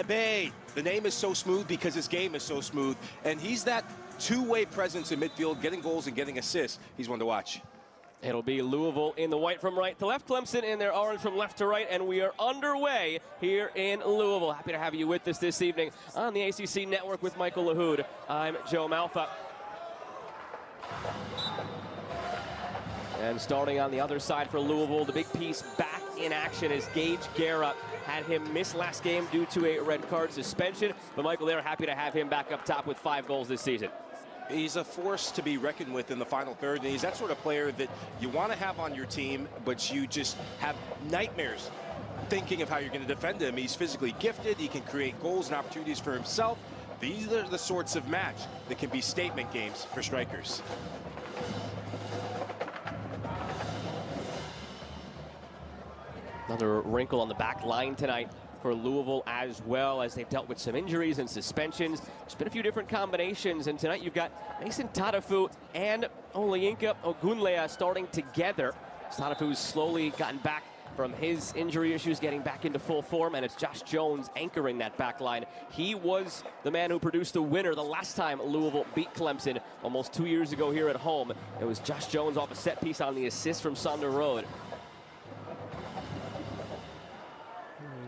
Skebe. The name is so smooth because his game is so smooth, and he's that two-way presence in midfield, getting goals and getting assists. He's one to watch. It'll be Louisville in the white from right to left, Clemson in their orange from left to right, and we are underway here in Louisville. Happy to have you with us this evening on the ACC Network with Michael LaHood. I'm Joe Malfa. And starting on the other side for Louisville, the big piece back in action is Gage Guerra. Had him miss last game due to a red card suspension, but Michael, they're happy to have him back up top with 5 goals this season. He's a force to be reckoned with in the final third, and he's that sort of player that you want to have on your team, but you just have nightmares thinking of how you're going to defend him. He's physically gifted. He can create goals and opportunities for himself. These are the sorts of match that can be statement games for strikers. Another wrinkle on the back line tonight for Louisville, as well as they've dealt with some injuries and suspensions. There's been a few different combinations, and tonight you've got Mason Tatafu and Olayinka Ogunlea starting together. Tatafu's slowly gotten back from his injury issues, getting back into full form, and it's Josh Jones anchoring that back line. He was the man who produced the winner the last time Louisville beat Clemson almost 2 years ago here at home. It was Josh Jones off a set piece on the assist from Sander Road.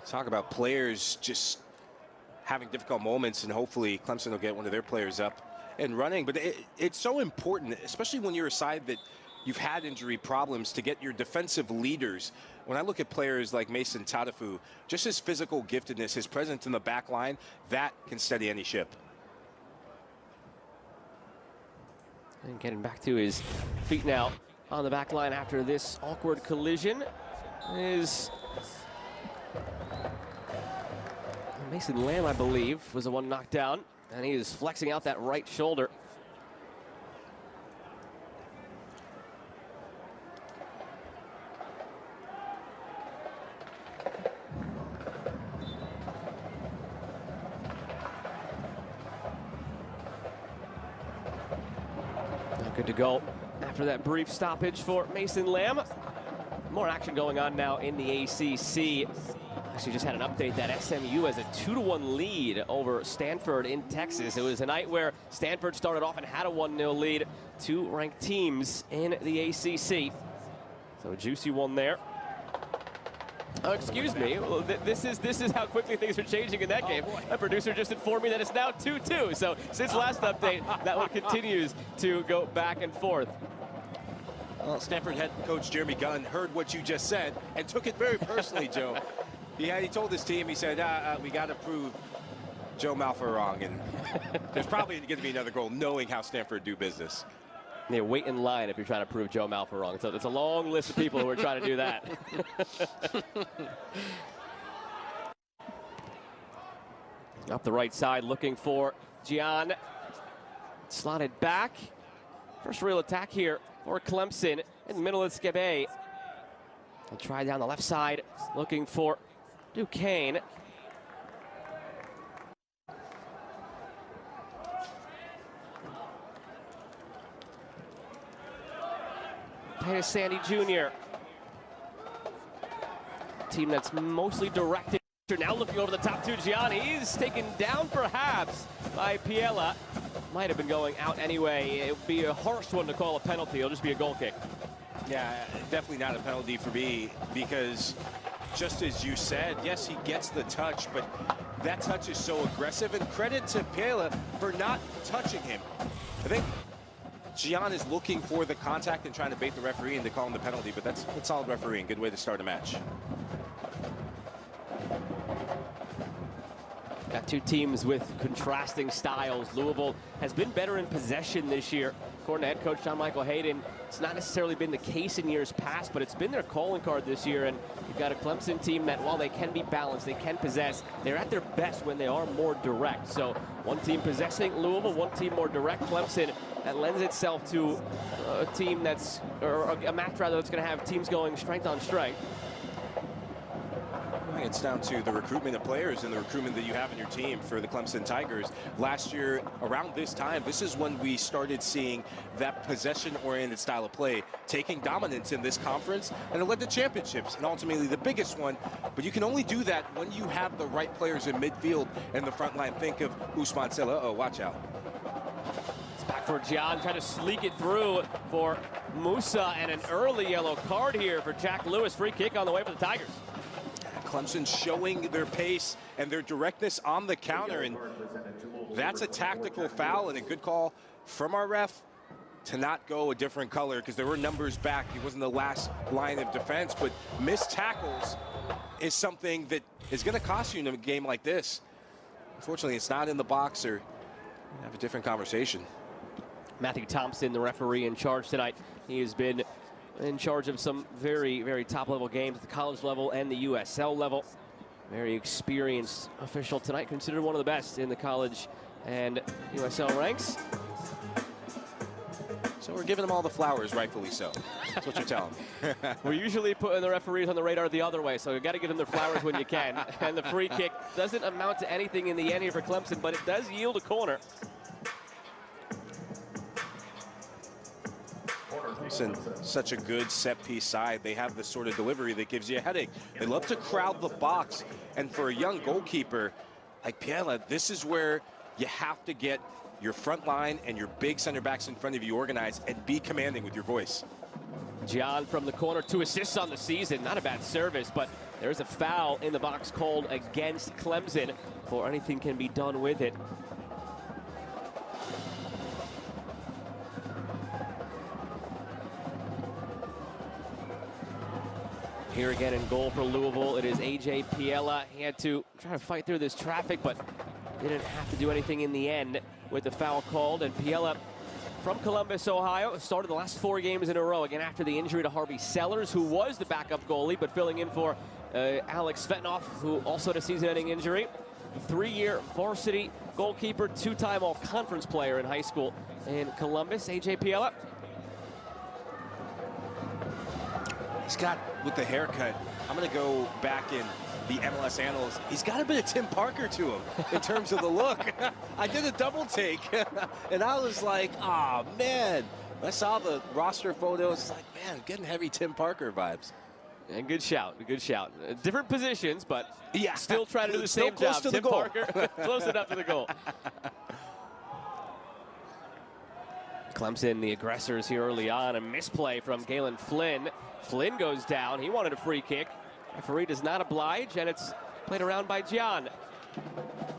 Talk about players just having difficult moments, and hopefully Clemson will get one of their players up and running. But it's so important, especially when you're a side that you've had injury problems, to get your defensive leaders. When I look at players like Mason Tatafu, just his physical giftedness, his presence in the back line, that can steady any ship. And getting back to his feet now on the back line after this awkward collision is Mason Lamb, I believe, was the one knocked down, and he is flexing out that right shoulder. Good to go after that brief stoppage for Mason Lamb. More action going on now in the ACC. Actually just had an update that SMU has a 2-1 lead over Stanford in Texas. It was a night where Stanford started off and had a 1-0 lead. 2 ranked teams in the ACC. So a juicy one there. Oh, excuse me. Well, this is how quickly things are changing in that game. My producer just informed me that it's now 2-2. So since last update, that one continues to go back and forth. Well, Stanford head coach Jeremy Gunn heard what you just said and took it very personally, Joe. He told his team, he said, we got to prove Joe Malfa wrong. And there's probably going to be another goal, knowing how Stanford do business. Yeah, wait in line if you're trying to prove Joe Malfa wrong. So it's a long list of people who are trying to do that. Up the right side, looking for Gian. Slotted back. First real attack here for Clemson. In the middle of Skebe. He'll try down the left side, looking for Duquesne. Here's Sandy Jr. Team that's mostly directed. Now looking over the top to Gianni. He's taken down perhaps by Piela. Might have been going out anyway. It would be a harsh one to call a penalty. It'll just be a goal kick. Yeah, definitely not a penalty for me, because just as you said, yes, he gets the touch, but that touch is so aggressive, and credit to Piela for not touching him. I think Gian is looking for the contact and trying to bait the referee into calling the penalty, but that's solid refereeing. Good way to start a match. Got 2 teams with contrasting styles. Louisville has been better in possession this year. According to head coach John Michael Hayden, it's not necessarily been the case in years past, but it's been their calling card this year. And you've got a Clemson team that, while they can be balanced, they can possess, they're at their best when they are more direct. So one team possessing Louisville, one team more direct. Clemson, that lends itself to a team that's, or a match rather, that's going to have teams going strength on strength. It's down to the recruitment of players and the recruitment that you have in your team for the Clemson Tigers. Last year, around this time, this is when we started seeing that possession-oriented style of play taking dominance in this conference, and it led to championships, and ultimately the biggest one. But you can only do that when you have the right players in midfield and the front line. Think of Ousmane Silla. Uh-oh, watch out. It's back for John, trying to sneak it through for Musa, and an early yellow card here for Jack Lewis. Free kick on the way for the Tigers. Clemson showing their pace and their directness on the counter, and that's a tactical foul and a good call from our ref to not go a different color, because there were numbers back. He wasn't the last line of defense, but missed tackles is something that is going to cost you in a game like this. Unfortunately, it's not in the box, or have a different conversation. Matthew Thompson, the referee in charge tonight. He has been in charge of some very, very top-level games at the college level and the USL level. Very experienced official tonight, considered one of the best in the college and USL ranks. So we're giving them all the flowers, rightfully so. That's what you're telling me. We're usually putting the referees on the radar the other way, so you got to give them their flowers when you can. And the free kick doesn't amount to anything in the end here for Clemson, but it does yield a corner. Clemson, such a good set-piece side. They have this sort of delivery that gives you a headache. They love to crowd the box, and for a young goalkeeper like Piela, this is where you have to get your front line and your big center backs in front of you organized and be commanding with your voice. John from the corner, 2 assists on the season. Not a bad service, but there's a foul in the box called against Clemson before anything can be done with it. Here again in goal for Louisville, it is A.J. Piela. He had to try to fight through this traffic, but didn't have to do anything in the end with the foul called. And Piela from Columbus, Ohio, started the last 4 games in a row, again after the injury to Harvey Sellers, who was the backup goalie, but filling in for Alex Svetnoff, who also had a season-ending injury. 3-year varsity goalkeeper, 2-time all-conference player in high school in Columbus. A.J. Piela. He's got, with the haircut, I'm going to go back in the MLS annals. He's got a bit of Tim Parker to him in terms of the look. I did a double take, and I was like, oh, man. I saw the roster photos. It's like, man, getting heavy Tim Parker vibes. And good shout, good shout. Different positions, but yeah, still trying to do the same job. Tim Parker, close enough to the goal. Clemson, the aggressors here early on. A misplay from Galen Flynn. Flynn goes down. He wanted a free kick. Referee does not oblige, and it's played around by Gian.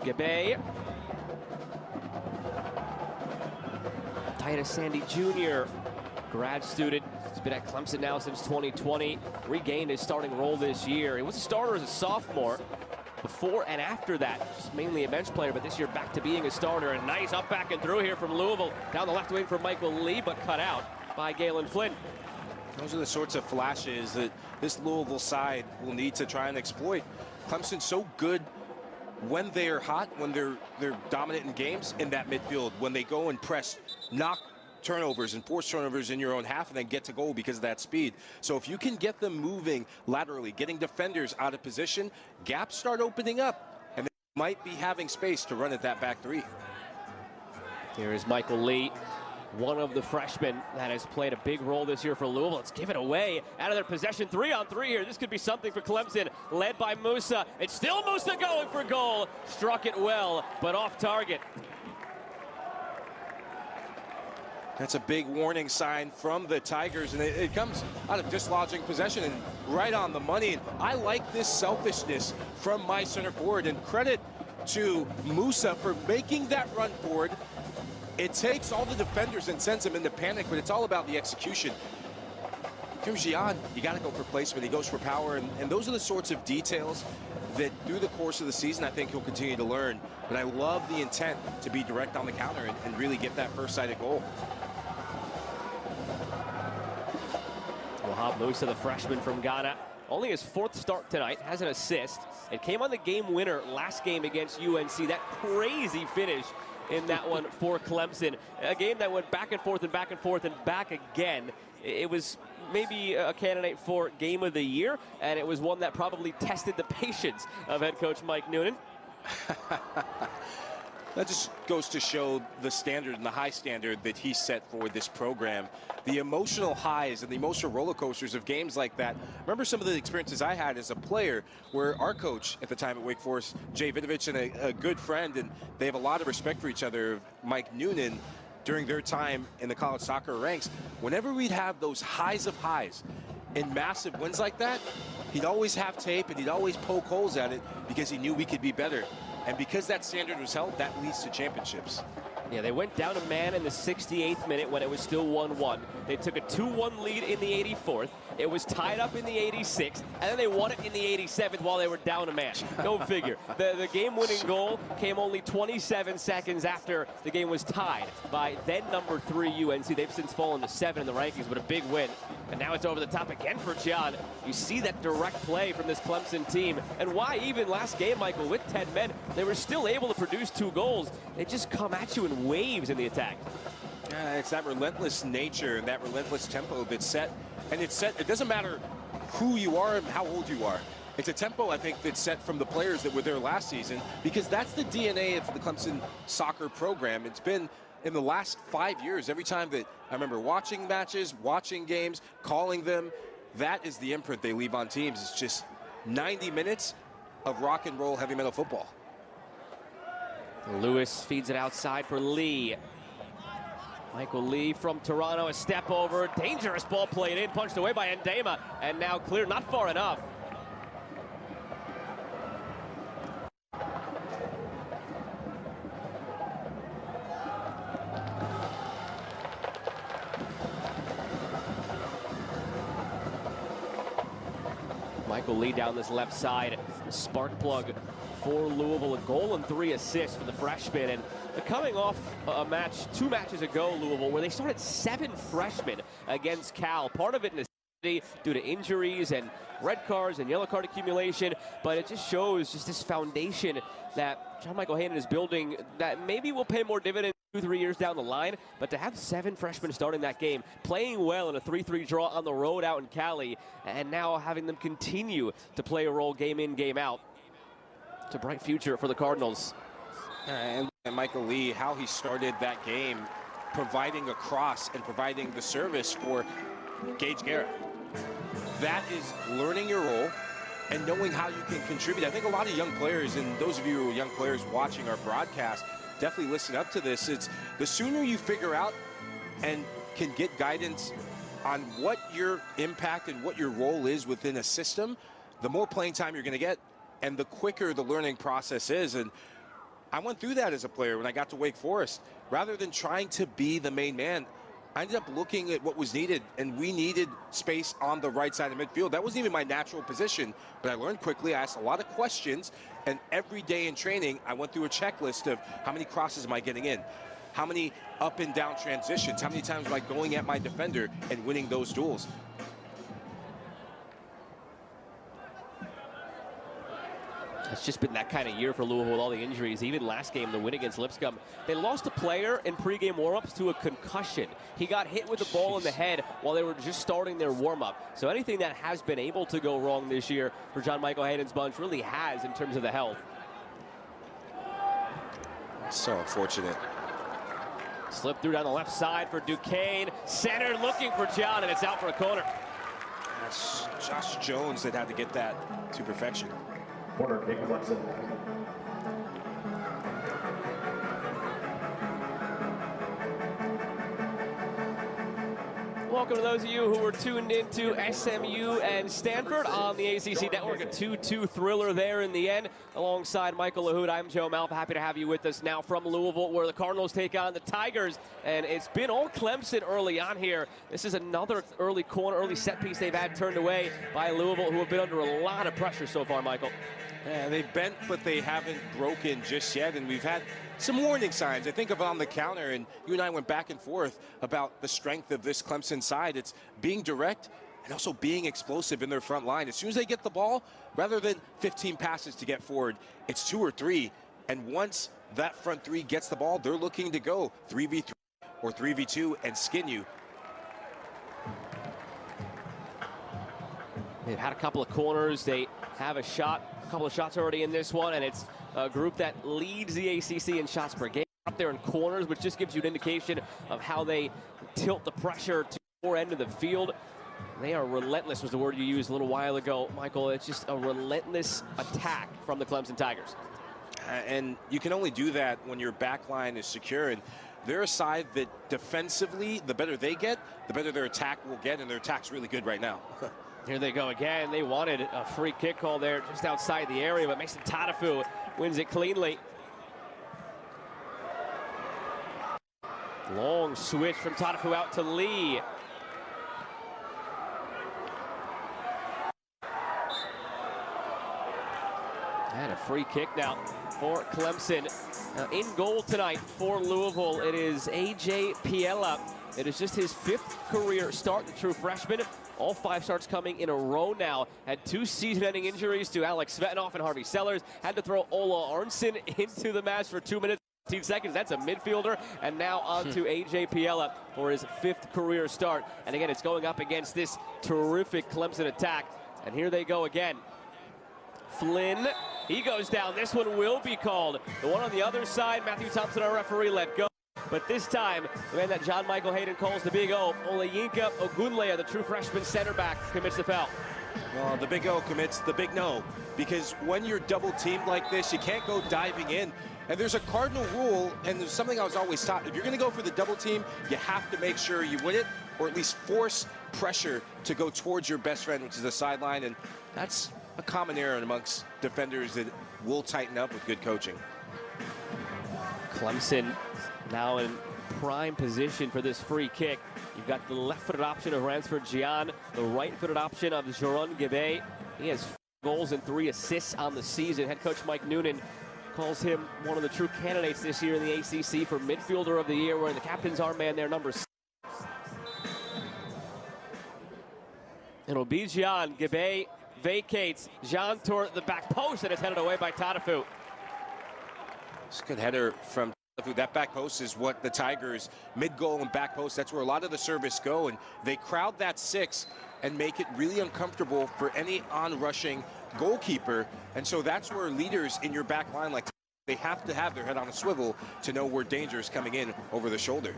Gabe. Titus Sandy Jr., grad student. He's been at Clemson now since 2020. Regained his starting role this year. He was a starter as a sophomore. Before and after that, just mainly a bench player, but this year back to being a starter. And nice up, back, and through here from Louisville. Down the left wing for Michael Lee, but cut out by Galen Flynn. Those are the sorts of flashes that this Louisville side will need to try and exploit. Clemson's so good when they're hot, when they're dominant in games in that midfield, when they go and press, knock turnovers and force turnovers in your own half and then get to goal because of that speed. So if you can get them moving laterally, getting defenders out of position, gaps start opening up, and they might be having space to run at that back 3. Here is Michael Lee, one of the freshmen that has played a big role this year for Louisville. Let's give it away out of their possession. 3-on-3 here. This could be something for Clemson, led by Musa. It's still Musa going for goal. Struck it well, but off target. That's a big warning sign from the Tigers, and it comes out of dislodging possession and right on the money. And I like this selfishness from my center forward, and credit to Musa for making that run forward. It takes all the defenders and sends them into panic, but it's all about the execution. Here's Gian. You got to go for placement. He goes for power, and those are the sorts of details that through the course of the season I think he'll continue to learn. But I love the intent to be direct on the counter and really get that first sighted goal. Wahab Musa, the freshman from Ghana, only his 4th start tonight, has an assist. It came on the game winner last game against UNC. That crazy finish in that one for Clemson. A game that went back and forth and back and forth and back again. It was maybe a candidate for Game of the Year, and it was one that probably tested the patience of head coach Mike Noonan. That just goes to show the standard and the high standard that he set for this program. The emotional highs and the emotional roller coasters of games like that. Remember some of the experiences I had as a player where our coach at the time at Wake Forest, Jay Vidovich, and a good friend, and they have a lot of respect for each other, Mike Noonan, during their time in the college soccer ranks. Whenever we'd have those highs of highs in massive wins like that, he'd always have tape and he'd always poke holes at it because he knew we could be better. And because that standard was held, that leads to championships. Yeah, they went down a man in the 68th minute when it was still 1-1. They took a 2-1 lead in the 84th. It was tied up in the 86th, and then they won it in the 87th while they were down a man. Go figure. The game-winning goal came only 27 seconds after the game was tied by then number 3 UNC. They've since fallen to 7 in the rankings, but a big win. And now it's over the top again for John. You see that direct play from this Clemson team, and why even last game, Michael, with 10 men, they were still able to produce 2 goals. They just come at you in waves in the attack. It's that relentless nature and that relentless tempo that's set. And it's set, it doesn't matter who you are and how old you are. It's a tempo, I think, that's set from the players that were there last season, because that's the DNA of the Clemson soccer program. It's been in the last 5 years, every time that I remember watching matches, watching games, calling them, that is the imprint they leave on teams. It's just 90 minutes of rock and roll heavy metal football. Lewis feeds it outside for Lee. Michael Lee from Toronto, a step over, dangerous ball played in, punched away by Ndema, and now clear, not far enough. Michael Lee down this left side, spark plug for Louisville, a goal and 3 assists for the freshman. And coming off a match 2 matches ago, Louisville, where they started 7 freshmen against Cal. Part of it necessity due to injuries and red cards and yellow card accumulation, but it just shows just this foundation that John Michael Hayden is building that maybe will pay more dividends 2-3 years down the line. But to have 7 freshmen starting that game, playing well in a 3-3 draw on the road out in Cali, and now having them continue to play a role game in, game out, it's a bright future for the Cardinals. And Michael Lee, how he started that game, providing a cross and providing the service for Gage Guerra. That is learning your role and knowing how you can contribute. I think a lot of young players, and those of you who are young players watching our broadcast, definitely listen up to this. It's the sooner you figure out and can get guidance on what your impact and what your role is within a system, the more playing time you're going to get, and the quicker the learning process is. And I went through that as a player when I got to Wake Forest. Rather than trying to be the main man, I ended up looking at what was needed, and we needed space on the right side of midfield. That wasn't even my natural position, but I learned quickly. I asked a lot of questions, and every day in training, I went through a checklist of how many crosses am I getting in? How many up and down transitions? How many times am I going at my defender and winning those duels? It's just been that kind of year for Louisville with all the injuries. Even last game, the win against Lipscomb, they lost a player in pregame warm-ups to a concussion. He got hit with the ball in the head while they were just starting their warm-up. So anything that has been able to go wrong this year for John Michael Hayden's bunch really has in terms of the health. So unfortunate. Slip through down the left side for Duquesne. Center looking for John, and it's out for a corner. That's Josh Jones that had to get that to perfection. Corner, Clemson. Welcome to those of you who were tuned into SMU and Stanford on the ACC Network. A 2-2 thriller there in the end. Alongside Michael Lahoud, I'm Joe Malfa. Happy to have you with us now from Louisville, where the Cardinals take on the Tigers. And it's been all Clemson early on here. This is another early corner, early set piece they've had turned away by Louisville, who have been under a lot of pressure so far, Michael. Yeah, they've bent, but they haven't broken just yet, and we've had some warning signs. I think of on the counter, and you and I went back and forth about the strength of this Clemson side. It's being direct and also being explosive in their front line. As soon as they get the ball, rather than 15 passes to get forward, it's 2 or 3. And once that front 3 gets the ball, they're looking to go 3v3 or 3v2 and skin you. They've had a couple of corners. They have a couple of shots already in this one, and it's a group that leads the ACC in shots per game up there in corners, which just gives you an indication of how they tilt the pressure to the far end of the field. They are relentless, was the word you used a little while ago, Michael. It's just a relentless attack from the Clemson Tigers. And you can only do that when your back line is secure. And they're a side that defensively, the better they get, the better their attack will get, and their attack's really good right now. Here they go again. They wanted a free kick call there just outside the area, but Mason Tatafu wins it cleanly. Long switch from Tatafu out to Lee. And a free kick now for Clemson. In goal tonight for Louisville, it is A.J. Piella. It is just his 5th career start, the true freshman. All 5 starts coming in a row now. Had 2 season-ending injuries to Alex Svetanoff and Harvey Sellers. Had to throw Ola Arnson into the match for 2 minutes. 15 seconds. That's a midfielder. And now on to A.J. Piella for his 5th career start. And again, it's going up against this terrific Clemson attack. And here they go again. Flynn, he goes down. This one will be called. The one on the other side, Matthew Thompson, our referee, let go. But this time, the man that John Michael Hayden calls the Big O, Olayinka Ogunleya, the true freshman center back, commits the foul. Well, the Big O commits the big no, because when you're double teamed like this, you can't go diving in. And there's a cardinal rule, and there's something I was always taught. If you're going to go for the double team, you have to make sure you win it, or at least force pressure to go towards your best friend, which is the sideline. And that's a common error amongst defenders that will tighten up with good coaching. Clemson now in prime position for this free kick. You've got the left-footed option of Ransford Gian, the right-footed option of Jerron Gibey. He has 4 goals and 3 assists on the season. Head coach Mike Noonan calls him one of the true candidates this year in the ACC for midfielder of the year, wearing the captain's armband there, number 6. It'll be Gian. Gibey vacates. Jean toward the back post, and it's headed away by Tatafu. It's a good header from Tatafu. That back post is what the Tigers, mid-goal and back post, that's where a lot of the service go, and they crowd that 6 and make it really uncomfortable for any on-rushing goalkeeper. And so that's where leaders in your back line, like, they have to have their head on a swivel to know where danger is coming in over the shoulder.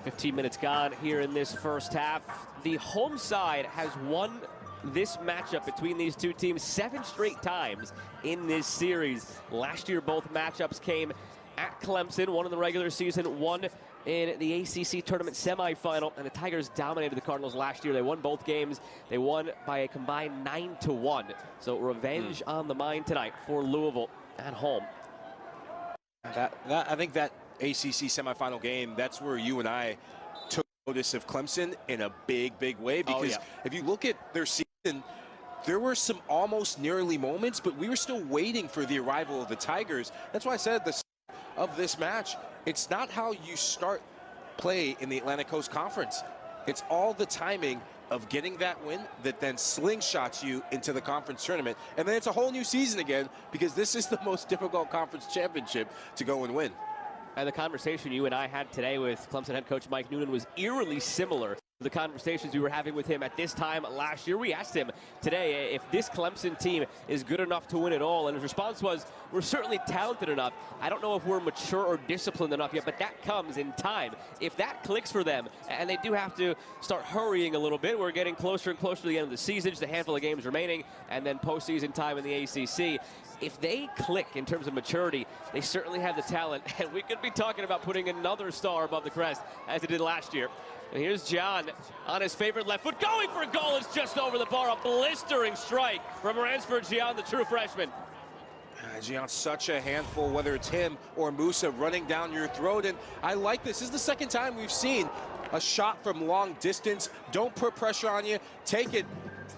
15 minutes gone here in this first half. The home side has won this matchup between these two teams 7 straight times in this series. Last year, both matchups came at Clemson, one in the regular season, one in the ACC tournament semifinal, and the Tigers dominated the Cardinals last year. They won both games. They won by a combined 9-1. So revenge on the mind tonight for Louisville at home. I think that ACC semifinal game, that's where you and I took notice of Clemson in a big way, because if you look at their season, there were some almost nearly moments, but we were still waiting for the arrival of the Tigers. That's why I said at the start of this match, it's not how you start play in the Atlantic Coast Conference. It's all the timing of getting that win that then slingshots you into the conference tournament. And then it's a whole new season again, because this is the most difficult conference championship to go and win. And the conversation you and I had today with Clemson head coach Mike Noonan was eerily similar to the conversations we were having with him at this time last year. We asked him today if this Clemson team is good enough to win it all, and his response was, we're certainly talented enough. I don't know if we're mature or disciplined enough yet, but that comes in time. If that clicks for them, and they do have to start hurrying a little bit, we're getting closer and closer to the end of the season, just a handful of games remaining, and then postseason time in the ACC. If they click in terms of maturity, they certainly have the talent, and we could be talking about putting another star above the crest as they did last year. And here's John on his favorite left foot, going for a goal. It's just over the bar. A blistering strike from Ransford Gian, the true freshman. Gion's such a handful, whether it's him or Musa running down your throat. And I like this. This is the second time we've seen a shot from long distance. Don't put pressure on you. Take it.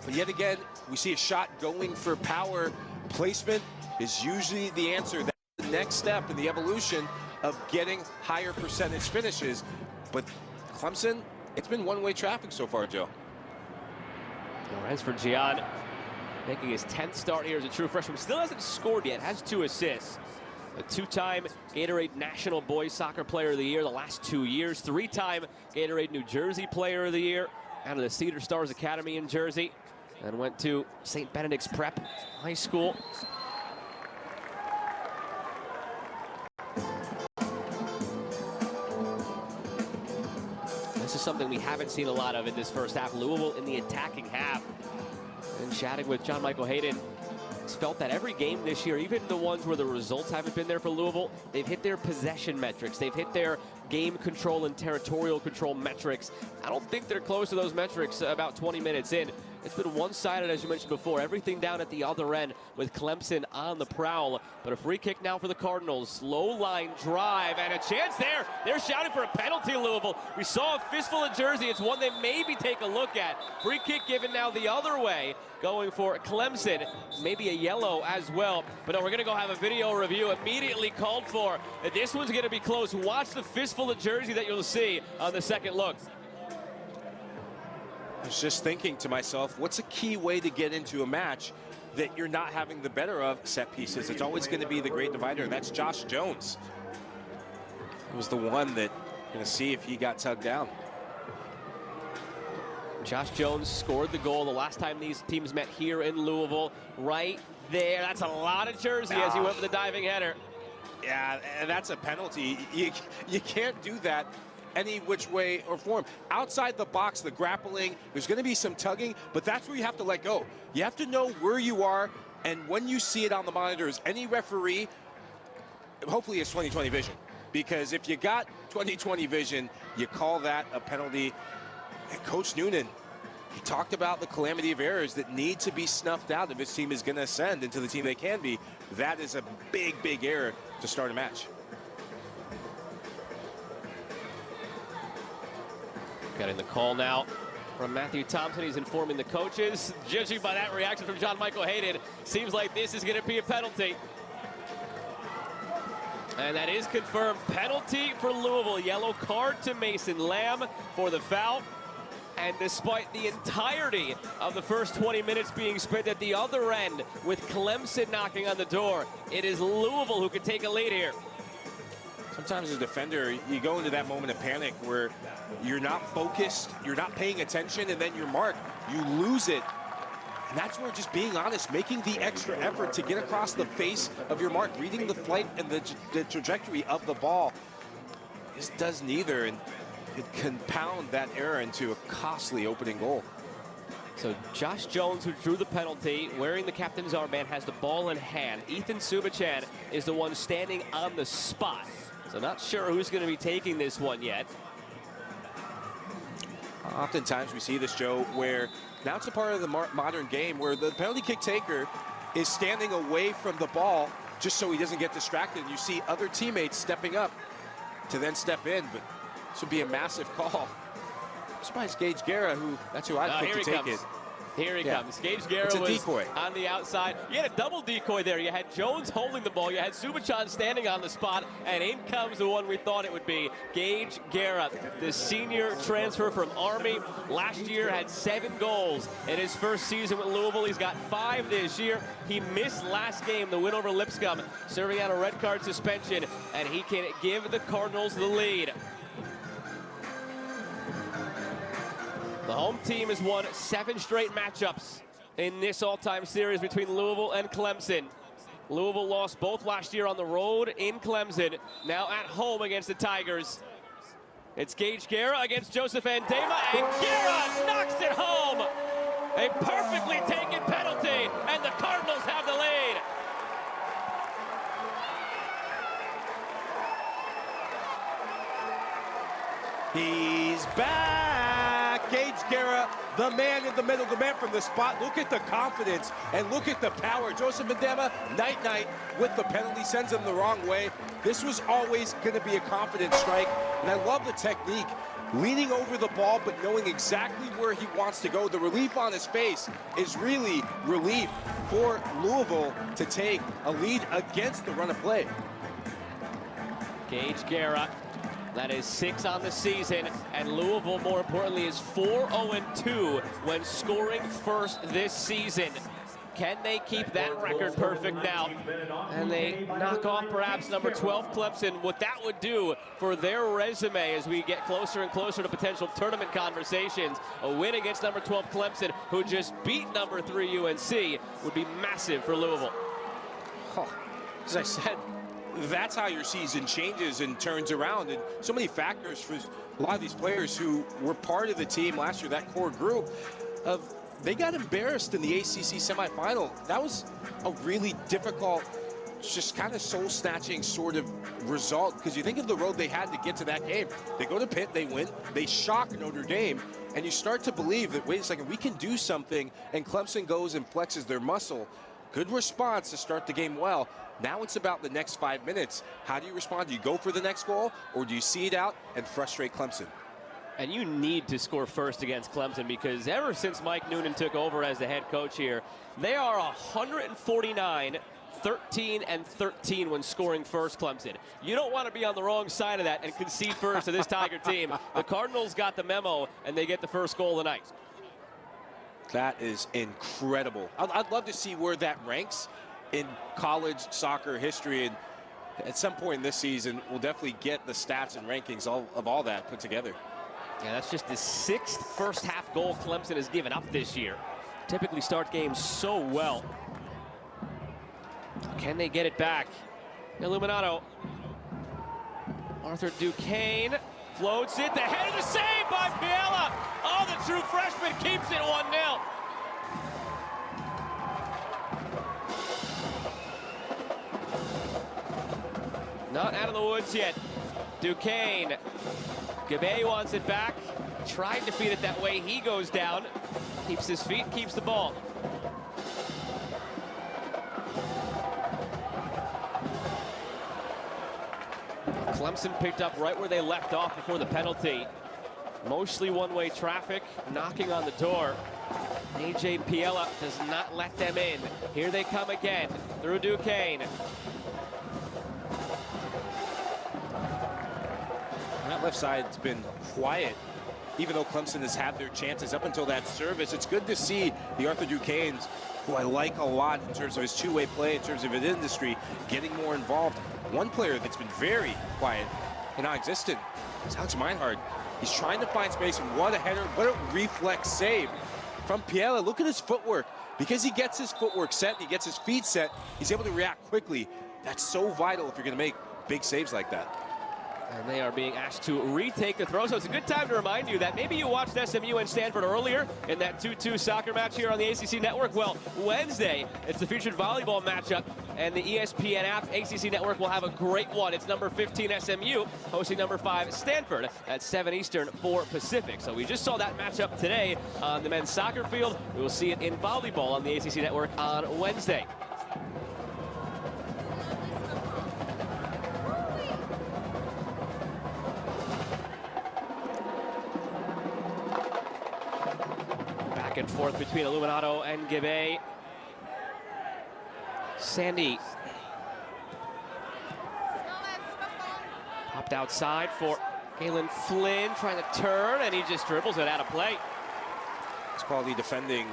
But yet again, we see a shot going for power. Placement is usually the answer. That's the next step in the evolution of getting higher percentage finishes. But Clemson, it's been one-way traffic so far, Joe. Ransford Gian making his 10th start here as a true freshman. Still hasn't scored yet, has 2 assists. A 2-time Gatorade National Boys Soccer Player of the Year the last 2 years. 3-time Gatorade New Jersey Player of the Year out of the Cedar Stars Academy in Jersey. and went to St. Benedict's Prep High School. This is something we haven't seen a lot of in this first half. Louisville in the attacking half. And chatting with John Michael Hayden, it's felt that every game this year, even the ones where the results haven't been there for Louisville, they've hit their possession metrics. They've hit their game control and territorial control metrics. I don't think they're close to those metrics about 20 minutes in. It's been one-sided, as you mentioned before. Everything down at the other end with Clemson on the prowl. But a free kick now for the Cardinals. Low line drive and a chance there. They're shouting for a penalty, Louisville. We saw a fistful of jersey. It's one they maybe take a look at. Free kick given now the other way, going for Clemson. Maybe a yellow as well. But no, we're going to go have a video review immediately called for. This one's going to be close. Watch the fistful of jersey that you'll see on the second look. I was just thinking to myself, what's a key way to get into a match that you're not having the better of set pieces? It's always going to be the great divider, and that's Josh Jones. It was the one that you're going to see if he got tugged down. Josh Jones scored the goal the last time these teams met here in Louisville. Right there. That's a lot of jersey as he went for the diving header. Yeah, and that's a penalty. You can't do that any which way or form. Outside the box, the grappling, there's going to be some tugging, but that's where you have to let go. You have to know where you are, and when you see it on the monitors, any referee, hopefully it's 20/20 vision, because if you got 20/20 vision, you call that a penalty. And Coach Noonan, he talked about the calamity of errors that need to be snuffed out if his team is going to ascend into the team they can be. That is a big, big error to start a match. Getting the call now from Matthew Thompson. He's informing the coaches. Judging by that reaction from John Michael Hayden, seems like this is going to be a penalty. And that is confirmed. Penalty for Louisville. Yellow card to Mason Lamb for the foul. And despite the entirety of the first 20 minutes being spent at the other end with Clemson knocking on the door, it is Louisville who can take a lead here. Sometimes as a defender, you go into that moment of panic where you're not focused, you're not paying attention, and then your mark, you lose it. And that's where just being honest, making the extra effort to get across the face of your mark, reading the flight and the trajectory of the ball, just does neither, and it can compound that error into a costly opening goal. So Josh Jones, who drew the penalty, wearing the captain's armband, has the ball in hand. Ethan Subachan is the one standing on the spot. So not sure who's going to be taking this one yet. Oftentimes we see this, Joe, where now it's a part of the modern game where the penalty kick taker is standing away from the ball just so he doesn't get distracted. You see other teammates stepping up to then step in, but this would be a massive call. I'm surprised Gage Guerra, that's who I'd pick to take it. Here he comes. Gage Guerra was decoy on the outside. You had a double decoy there. You had Jones holding the ball. You had Subachan standing on the spot. And in comes the one we thought it would be. Gage Guerra, the senior transfer from Army. Last year had 7 goals in his first season with Louisville. He's got 5 this year. He missed last game, the win over Lipscomb, serving out a red card suspension. And he can give the Cardinals the lead. The home team has won 7 straight matchups in this all-time series between Louisville and Clemson. Louisville lost both last year on the road in Clemson, now at home against the Tigers. It's Gage Guerra against Joseph Andema, and Guerra knocks it home! A perfectly taken penalty, and the Cardinals have the lead. He's back! Gage Guerra, the man in the middle, the man from the spot. Look at the confidence and look at the power. Joseph Andema, night-night with the penalty, sends him the wrong way. This was always going to be a confident strike, and I love the technique. Leaning over the ball, but knowing exactly where he wants to go. The relief on his face is really relief for Louisville to take a lead against the run of play. Gage Guerra, that is 6 on the season, and Louisville, more importantly, is 4-0-2 when scoring first this season. Can they keep that record perfect now? And they knock off perhaps number 12 Clemson. What that would do for their resume as we get closer and closer to potential tournament conversations. A win against number 12 Clemson, who just beat number 3 UNC, would be massive for Louisville. Oh, as I said, that's how your season changes and turns around. And so many factors for a lot of these players who were part of the team last year, that core group of, they got embarrassed in the ACC semifinal. That was a really difficult, just kind of soul-snatching sort of result, because you think of the road they had to get to that game. They go to Pitt, they win, they shock Notre Dame, and you start to believe that, wait a second, we can do something, and Clemson goes and flexes their muscle. Good response to start the game well. Now it's about the next 5 minutes. How do you respond? Do you go for the next goal, or do you see it out and frustrate Clemson? And you need to score first against Clemson, because ever since Mike Noonan took over as the head coach here, they are 149, 13 and 13 when scoring first, Clemson. You don't want to be on the wrong side of that and concede first to this Tiger team. The Cardinals got the memo, and they get the first goal of the night. That is incredible. I'd love to see where that ranks in college soccer history, and at some point in this season, we'll definitely get the stats and rankings of all that put together. Yeah, that's just the 6th first half goal Clemson has given up this year. Typically start games so well. Can they get it back? Illuminato. Arthur Duquesne floats it. The head of the save by Piella. Oh, the true freshman keeps it 1-0. Not out of the woods yet. Duquesne. Gabe wants it back. Tried to feed it that way. He goes down. Keeps his feet, keeps the ball. Clemson picked up right where they left off before the penalty. Mostly one-way traffic, knocking on the door. A.J. Piella does not let them in. Here they come again through Duquesne. That left side's been quiet, even though Clemson has had their chances up until that service. It's good to see the Arthur Duquesnes, who I like a lot in terms of his two-way play, in terms of his industry, getting more involved. One player that's been very quiet and non-existent is Alex Meinhardt. He's trying to find space, and what a header, what a reflex save from Piella. Look at his footwork. Because he gets his footwork set, he gets his feet set, he's able to react quickly. That's so vital if you're going to make big saves like that. And they are being asked to retake the throw. So it's a good time to remind you that maybe you watched SMU and Stanford earlier in that 2-2 soccer match here on the ACC Network. Well, Wednesday, it's the featured volleyball matchup, and the ESPN app ACC Network will have a great one. It's number 15 SMU hosting number 5 Stanford at 7 Eastern, 4 Pacific. So we just saw that matchup today on the men's soccer field. We will see it in volleyball on the ACC Network on Wednesday. Back and forth between Illuminato and Gabe. Sandy popped outside for Galen Flynn, trying to turn, and he just dribbles it out of play. It's quality defending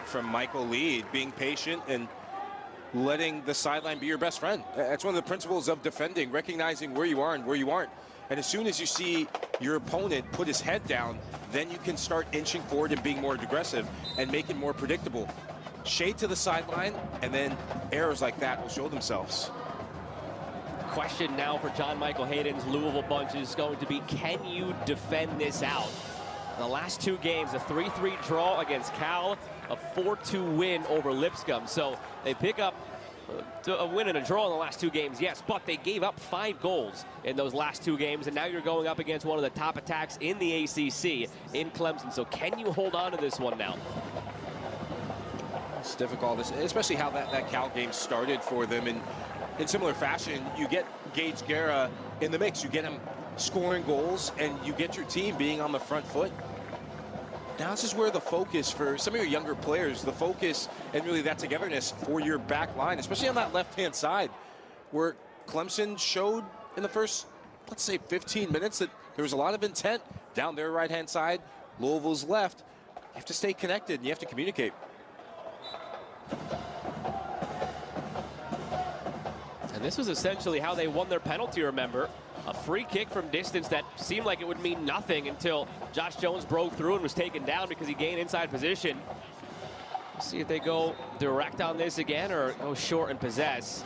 from Michael Lee, being patient and letting the sideline be your best friend. That's one of the principles of defending, recognizing where you are and where you aren't. And as soon as you see your opponent put his head down, then you can start inching forward and being more aggressive and make it more predictable. Shade to the sideline, and then errors like that will show themselves. Question now for John Michael Hayden's Louisville bunch is going to be, can you defend this out? The last 2 games, a 3-3 draw against Cal, a 4-2 win over Lipscomb. So they pick up a win and a draw in the last 2 games, yes, but they gave up 5 goals in those last 2 games, and now you're going up against one of the top attacks in the ACC in Clemson. So can you hold on to this one now? It's difficult, especially how that Cal game started for them. And in similar fashion, you get Gage Guerra in the mix. You get him scoring goals, and you get your team being on the front foot. Now this is where the focus for some of your younger players, the focus and really that togetherness for your back line, especially on that left-hand side, where Clemson showed in the first, let's say, 15 minutes that there was a lot of intent down their right-hand side, Louisville's left. You have to stay connected, and you have to communicate. This was essentially how they won their penalty, remember? A free kick from distance that seemed like it would mean nothing until Josh Jones broke through and was taken down because he gained inside position. See if they go direct on this again or go short and possess.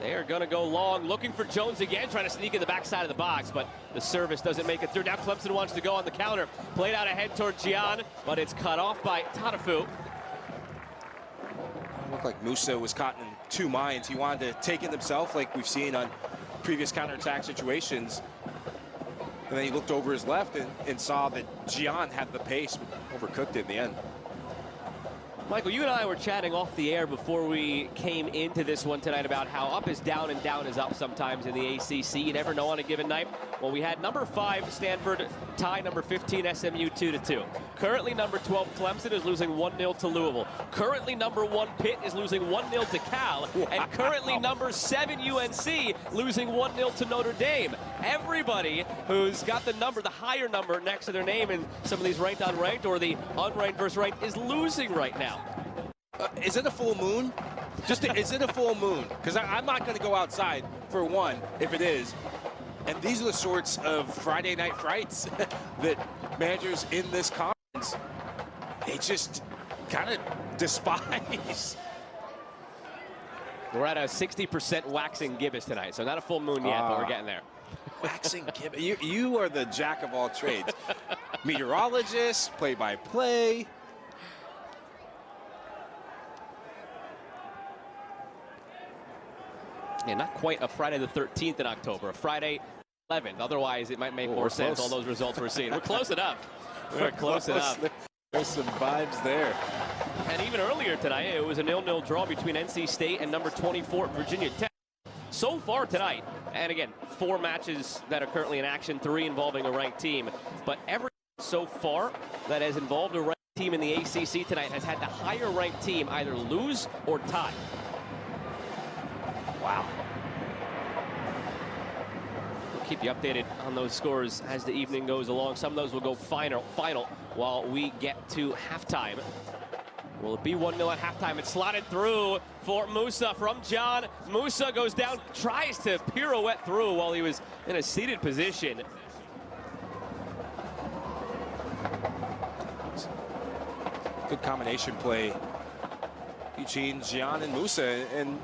They are going to go long, looking for Jones again, trying to sneak in the backside of the box, but the service doesn't make it through. Now Clemson wants to go on the counter. Played out ahead toward Gian, but it's cut off by Tatafu. Looked like Musa was caught in two minds. He wanted to take it himself, like we've seen on previous counterattack situations. And then he looked over his left and saw that Gian had the pace, but overcooked it in the end. Michael, you and I were chatting off the air before we came into this one tonight about how up is down and down is up sometimes in the ACC. You never know on a given night. Well, we had number 5 Stanford tie number 15 SMU 2-2. Currently number 12 Clemson is losing 1-0 to Louisville. Currently number 1 Pitt is losing 1-0 to Cal. And currently number 7 UNC losing 1-0 to Notre Dame. Everybody who's got the higher number next to their name in some of these ranked unranked or the unranked versus ranked is losing right now. Is it a full moon? Is it a full moon? Because I'm not going to go outside for one if it is. And these are the sorts of Friday night frights that managers in this conference, they just kind of despise. We're at a 60% waxing gibbous tonight, so not a full moon yet, but we're getting there. Waxing gibbous. You are the jack of all trades. Meteorologist, play-by-play. Yeah, not quite a Friday the 13th in October, a Friday 11th. Otherwise, it might make more sense, all those results we're seeing. We're close enough. We're close enough. There's some vibes there. And even earlier tonight, it was a 0-0 draw between NC State and number 24 Virginia Tech. So far tonight, and again, 4 matches that are currently in action, 3 involving a ranked team. But every so far that has involved a ranked team in the ACC tonight has had the higher ranked team either lose or tie. Wow. We'll keep you updated on those scores as the evening goes along. Some of those will go final while we get to halftime. Will it be 1-0 at halftime? It's slotted through for Musa from John. Musa goes down, tries to pirouette through while he was in a seated position. Good combination play. Eugene, Gian, and Musa. And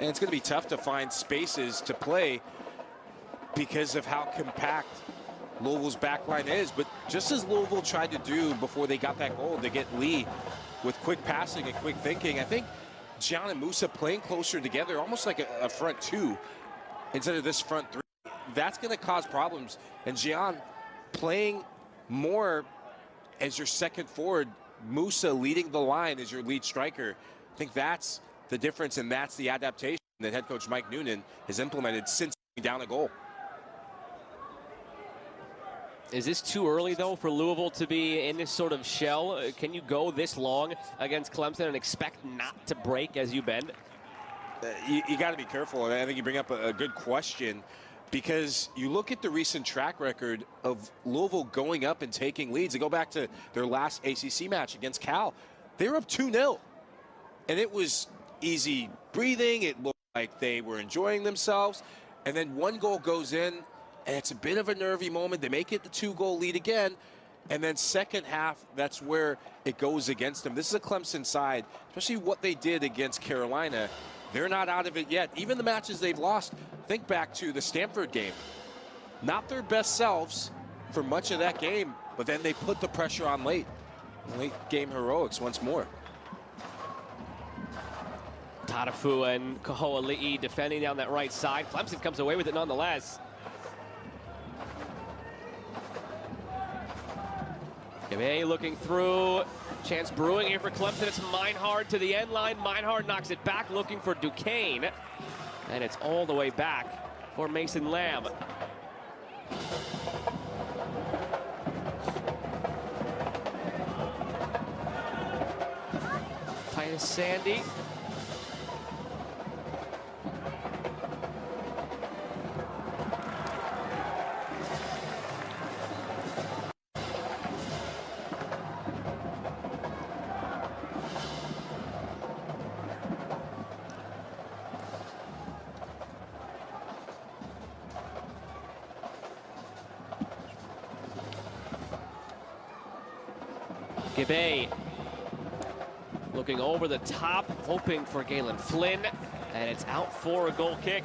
it's going to be tough to find spaces to play because of how compact Louisville's back line is. But just as Louisville tried to do before they got that goal to get Lee with quick passing and quick thinking, I think Gian and Musa playing closer together, almost like a front 2 instead of this front 3, that's going to cause problems. And Gian playing more as your second forward, Musa leading the line as your lead striker. I think that's the difference, and that's the adaptation that head coach Mike Noonan has implemented since down a goal. Is this too early, though, for Louisville to be in this sort of shell? Can you go this long against Clemson and expect not to break as you bend? You got to be careful, and I think you bring up a good question, because you look at the recent track record of Louisville going up and taking leads. They go back to their last ACC match against Cal. They were up 2-0, and it was easy breathing. It looked like they were enjoying themselves, and then one goal goes in, and it's a bit of a nervy moment. They make it the 2-goal lead again, and then second half, that's where it goes against them. This is a Clemson side, especially what they did against Carolina. They're not out of it yet. Even the matches they've lost, think back to the Stanford game. Not their best selves for much of that game, but then they put the pressure on late. Late game heroics once more. Tatafu and Kaho'ali'i defending down that right side. Clemson comes away with it nonetheless. Gabay looking through. Chance brewing here for Clemson. It's Meinhard to the end line. Meinhard knocks it back, looking for Duquesne. And it's all the way back for Mason Lamb. Titus Sandy. Gibay looking over the top, hoping for Galen Flynn, and it's out for a goal kick.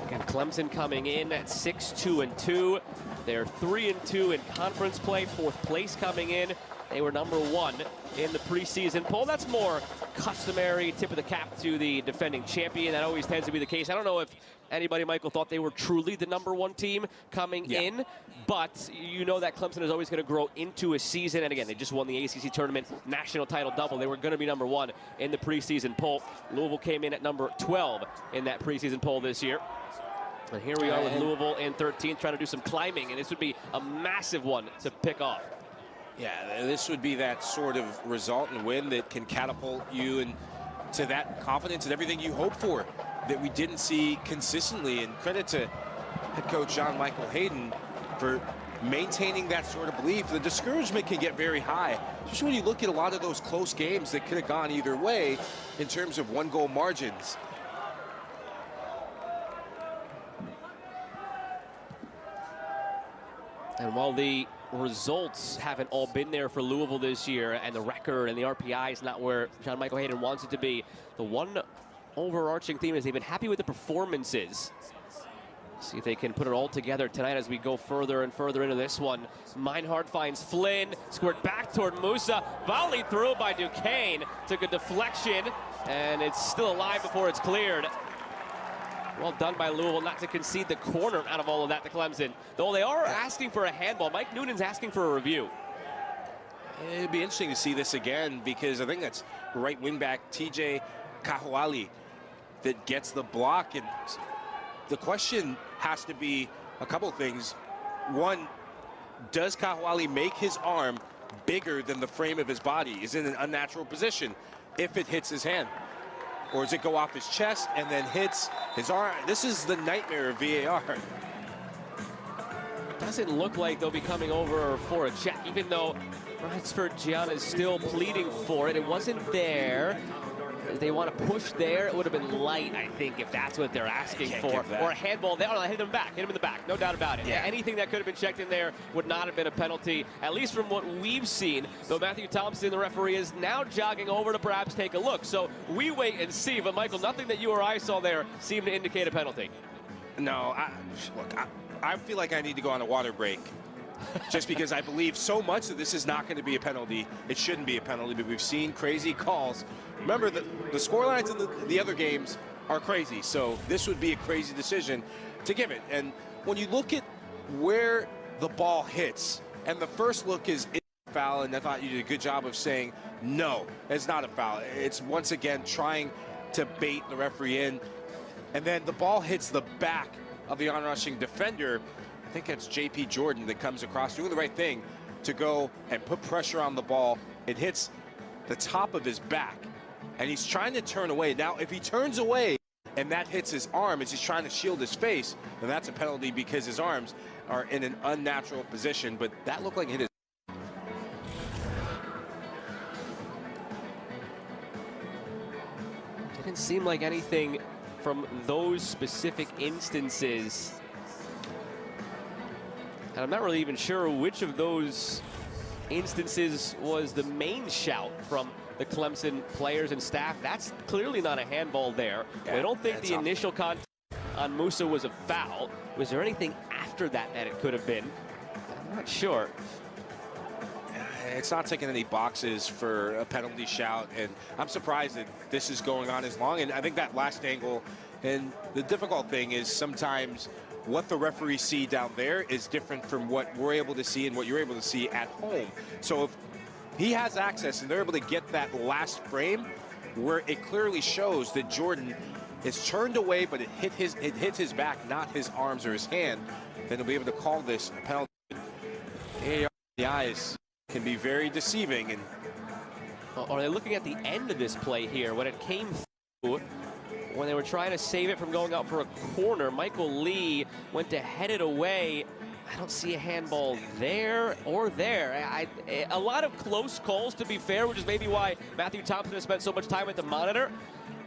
Again, Clemson coming in at 6-2-2. They're 3-2 in conference play, 4th place coming in. They were number 1 in the preseason poll. That's more customary, tip of the cap to the defending champion. That always tends to be the case. I don't know if anybody, Michael, thought they were truly the number 1 team coming in, but you know that Clemson is always going to grow into a season. And again, they just won the ACC tournament national title double. They were going to be number 1 in the preseason poll. Louisville came in at number 12 in that preseason poll this year. And here we are with Louisville in 13th, trying to do some climbing, and this would be a massive one to pick off. Yeah, this would be that sort of result and win that can catapult you into that confidence and everything you hope for that we didn't see consistently. And credit to head coach John Michael Hayden for maintaining that sort of belief. The discouragement can get very high, especially when you look at a lot of those close games that could have gone either way in terms of 1-goal margins. And while the results haven't all been there for Louisville this year, and the record and the RPI is not where John Michael Hayden wants it to be, the one overarching theme is they've been happy with the performances. See if they can put it all together tonight as we go further and further into this one. Meinhardt finds Flynn, squirt back toward Musa, volleyed through by Duquesne, took a deflection, and it's still alive before it's cleared. Well done by Louisville not to concede the corner out of all of that to Clemson. Though they are asking for a handball. Mike Noonan's asking for a review. It'd be interesting to see this again, because I think that's right wingback TJ Kahuali that gets the block. And the question has to be a couple of things. One, does Kahuali make his arm bigger than the frame of his body? Is in an unnatural position if it hits his hand? Or does it go off his chest and then hits his arm? This is the nightmare of VAR. Doesn't look like they'll be coming over for a check, even though Ransford Gianna is still pleading for it. It wasn't there. If they want to push there, it would have been light, I think, if that's what they're asking for. Or a handball there. Oh, hit him back. Hit him in the back. No doubt about it. Yeah. Anything that could have been checked in there would not have been a penalty, at least from what we've seen. Though Matthew Thompson, the referee, is now jogging over to perhaps take a look. So we wait and see. But, Michael, nothing that you or I saw there seemed to indicate a penalty. No, I feel like I need to go on a water break. Just because I believe so much that this is not going to be a penalty. It shouldn't be a penalty, but we've seen crazy calls. Remember, the scorelines in the other games are crazy, so this would be a crazy decision to give it. And when you look at where the ball hits, and the first look is a foul, and I thought you did a good job of saying, no, it's not a foul. It's once again trying to bait the referee in. And then the ball hits the back of the onrushing defender. I think that's JP Jordan that comes across doing the right thing to go and put pressure on the ball. It hits the top of his back, and he's trying to turn away. Now, if he turns away and that hits his arm as he's trying to shield his face, then that's a penalty because his arms are in an unnatural position. But that looked like it hit his. Didn't seem like anything from those specific instances. And I'm not really even sure which of those instances was the main shout from the Clemson players and staff. That's clearly not a handball there. Yeah, I don't think the initial contact on Musa was a foul. Was there anything after that that it could have been? I'm not sure. It's not taking any boxes for a penalty shout, and I'm surprised that this is going on as long. And I think that last angle, and the difficult thing is sometimes what the referees see down there is different from what we're able to see and what you're able to see at home. So if he has access and they're able to get that last frame where it clearly shows that Jordan is turned away, but it hits his back, not his arms or his hand, then he'll be able to call this a penalty. AAR, the eyes can be very deceiving. And are they looking at the end of this play here when it came through? When they were trying to save it from going out for a corner, Michael Lee went to head it away, I don't see a handball there or there. A lot of close calls, to be fair, which is maybe why Matthew Thompson has spent so much time at the monitor.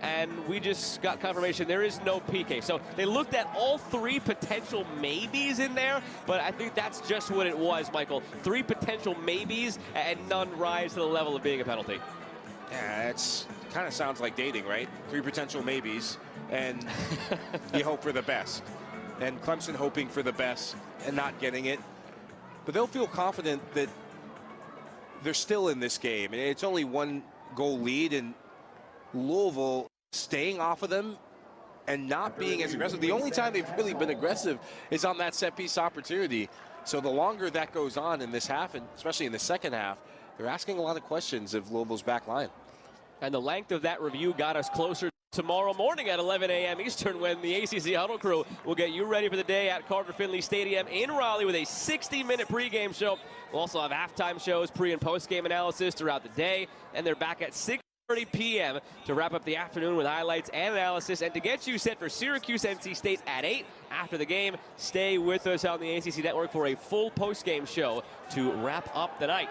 And we just got confirmation there is no PK. So they looked at all 3 potential maybes in there, but I think that's just what it was, Michael. 3 potential maybes and none rise to the level of being a penalty. Yeah, it's kind of sounds like dating, right? 3 potential maybes, and you hope for the best. And Clemson hoping for the best and not getting it. But they'll feel confident that they're still in this game. And it's only 1 goal lead, and Louisville staying off of them and not being as aggressive. The only time they've really been aggressive is on that set piece opportunity. So the longer that goes on in this half, and especially in the second half, they're asking a lot of questions of Louisville's back line. And the length of that review got us closer tomorrow morning at 11 a.m. Eastern, when the ACC Huddle crew will get you ready for the day at Carter Finley Stadium in Raleigh with a 60-minute pregame show. We'll also have halftime shows, pre- and post-game analysis throughout the day, and they're back at 6:30 p.m. to wrap up the afternoon with highlights and analysis, and to get you set for Syracuse NC State at 8 after the game. Stay with us on the ACC Network for a full post-game show to wrap up the night.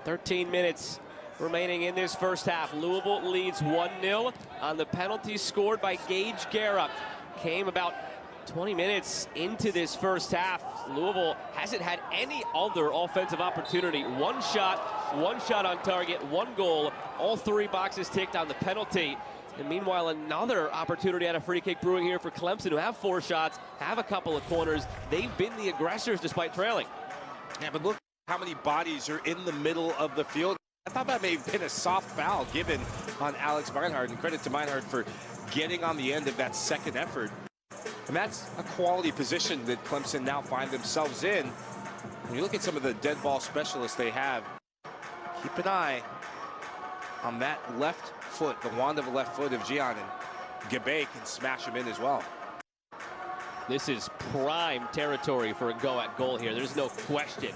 "13 minutes remaining in this first half. Louisville leads 1-0 on the penalty scored by Gage Guerra. Came about 20 minutes into this first half. Louisville hasn't had any other offensive opportunity. One shot on target, 1 goal, all 3 boxes ticked on the penalty. And meanwhile, another opportunity on a free kick brewing here for Clemson, who have 4 shots, have a couple of corners. They've been the aggressors despite trailing. Yeah, but look how many bodies are in the middle of the field. I thought that may have been a soft foul given on Alex Meinhardt, and credit to Meinhardt for getting on the end of that second effort. And that's a quality position that Clemson now find themselves in. When you look at some of the dead ball specialists they have, keep an eye on that left foot, the wand of the left foot of Gian, and Gabe can smash him in as well. This is prime territory for a go at goal here. There's no question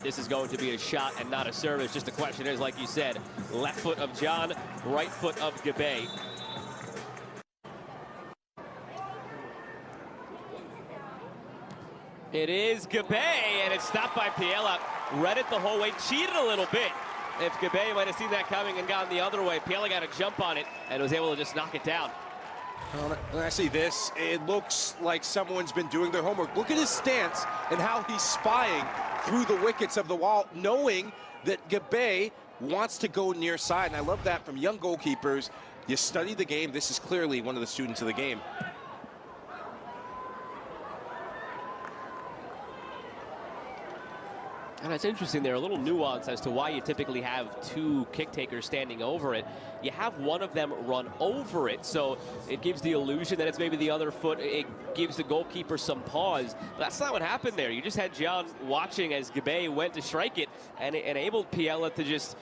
this is going to be a shot and not a service. Just the question is, like you said, left foot of John, right foot of Gabe. It is Gabe, and it's stopped by Piela. Read it the whole way, cheated a little bit. If Gabe might have seen that coming and gone the other way, Piela got a jump on it and was able to just knock it down. Well, when I see this, it looks like someone's been doing their homework. Look at his stance and how he's spying through the wickets of the wall, knowing that Gabe wants to go near side. And I love that from young goalkeepers. You study the game. This is clearly one of the students of the game. And it's interesting there, a little nuance as to why you typically have 2 kick takers standing over it. You have one of them run over it, so it gives the illusion that it's maybe the other foot. It gives the goalkeeper some pause. But that's not what happened there. You just had John watching as Gabe went to strike it, and it enabled Piela to just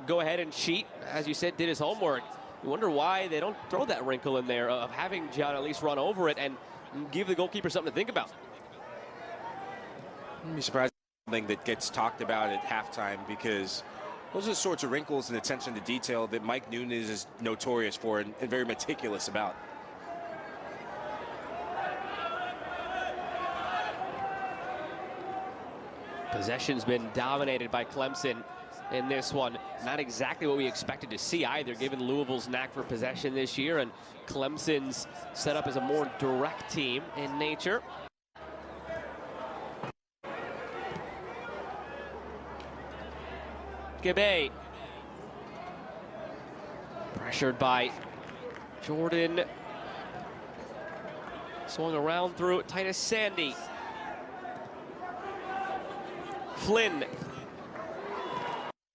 go ahead and cheat. As you said, did his homework. You wonder why they don't throw that wrinkle in there of having John at least run over it and give the goalkeeper something to think about. I'd be surprised something that gets talked about at halftime, because those are the sorts of wrinkles and attention to detail that Mike Nunes is notorious for and very meticulous about. Possession's been dominated by Clemson in this one. Not exactly what we expected to see either, given Louisville's knack for possession this year, and Clemson's set up as a more direct team in nature. Gabe. Pressured by Jordan. Swung around through it. Titus Sandy. Flynn.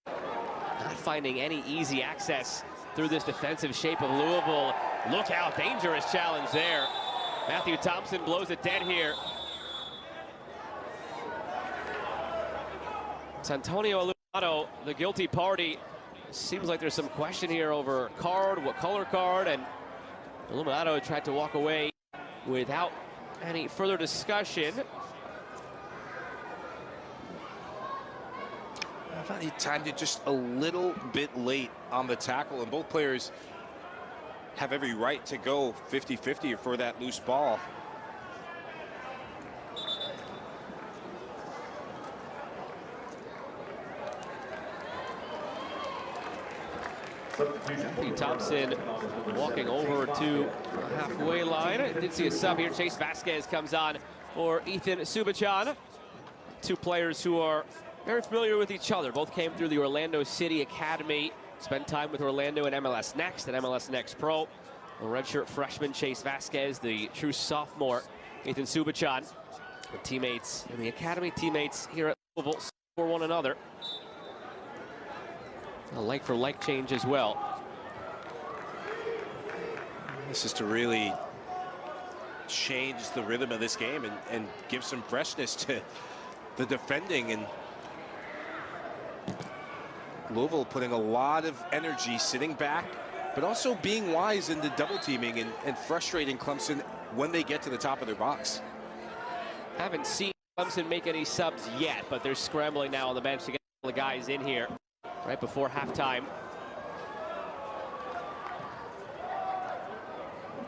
Not finding any easy access through this defensive shape of Louisville. Look out, dangerous challenge there. Matthew Thompson blows it dead here. It's Antonio Illuminato, the guilty party. Seems like there's some question here over card, what color card, and Illuminato tried to walk away without any further discussion. I thought he timed it just a little bit late on the tackle, and both players have every right to go 50-50 for that loose ball. Thompson walking over to the halfway line. Did see a sub here. Chase Vasquez comes on for Ethan Subachan. Two players who are very familiar with each other. Both came through the Orlando City Academy. Spent time with Orlando and MLS Next and MLS Next Pro. The redshirt freshman Chase Vasquez, the true sophomore Ethan Subachan. The teammates in the academy, teammates here at Louisville for one another. A like-for-like change as well. This is to really change the rhythm of this game and give some freshness to the defending. And Louisville putting a lot of energy sitting back, but also being wise into double teaming and frustrating Clemson when they get to the top of their box. Haven't seen Clemson make any subs yet, but they're scrambling now on the bench to get all the guys in here right before halftime.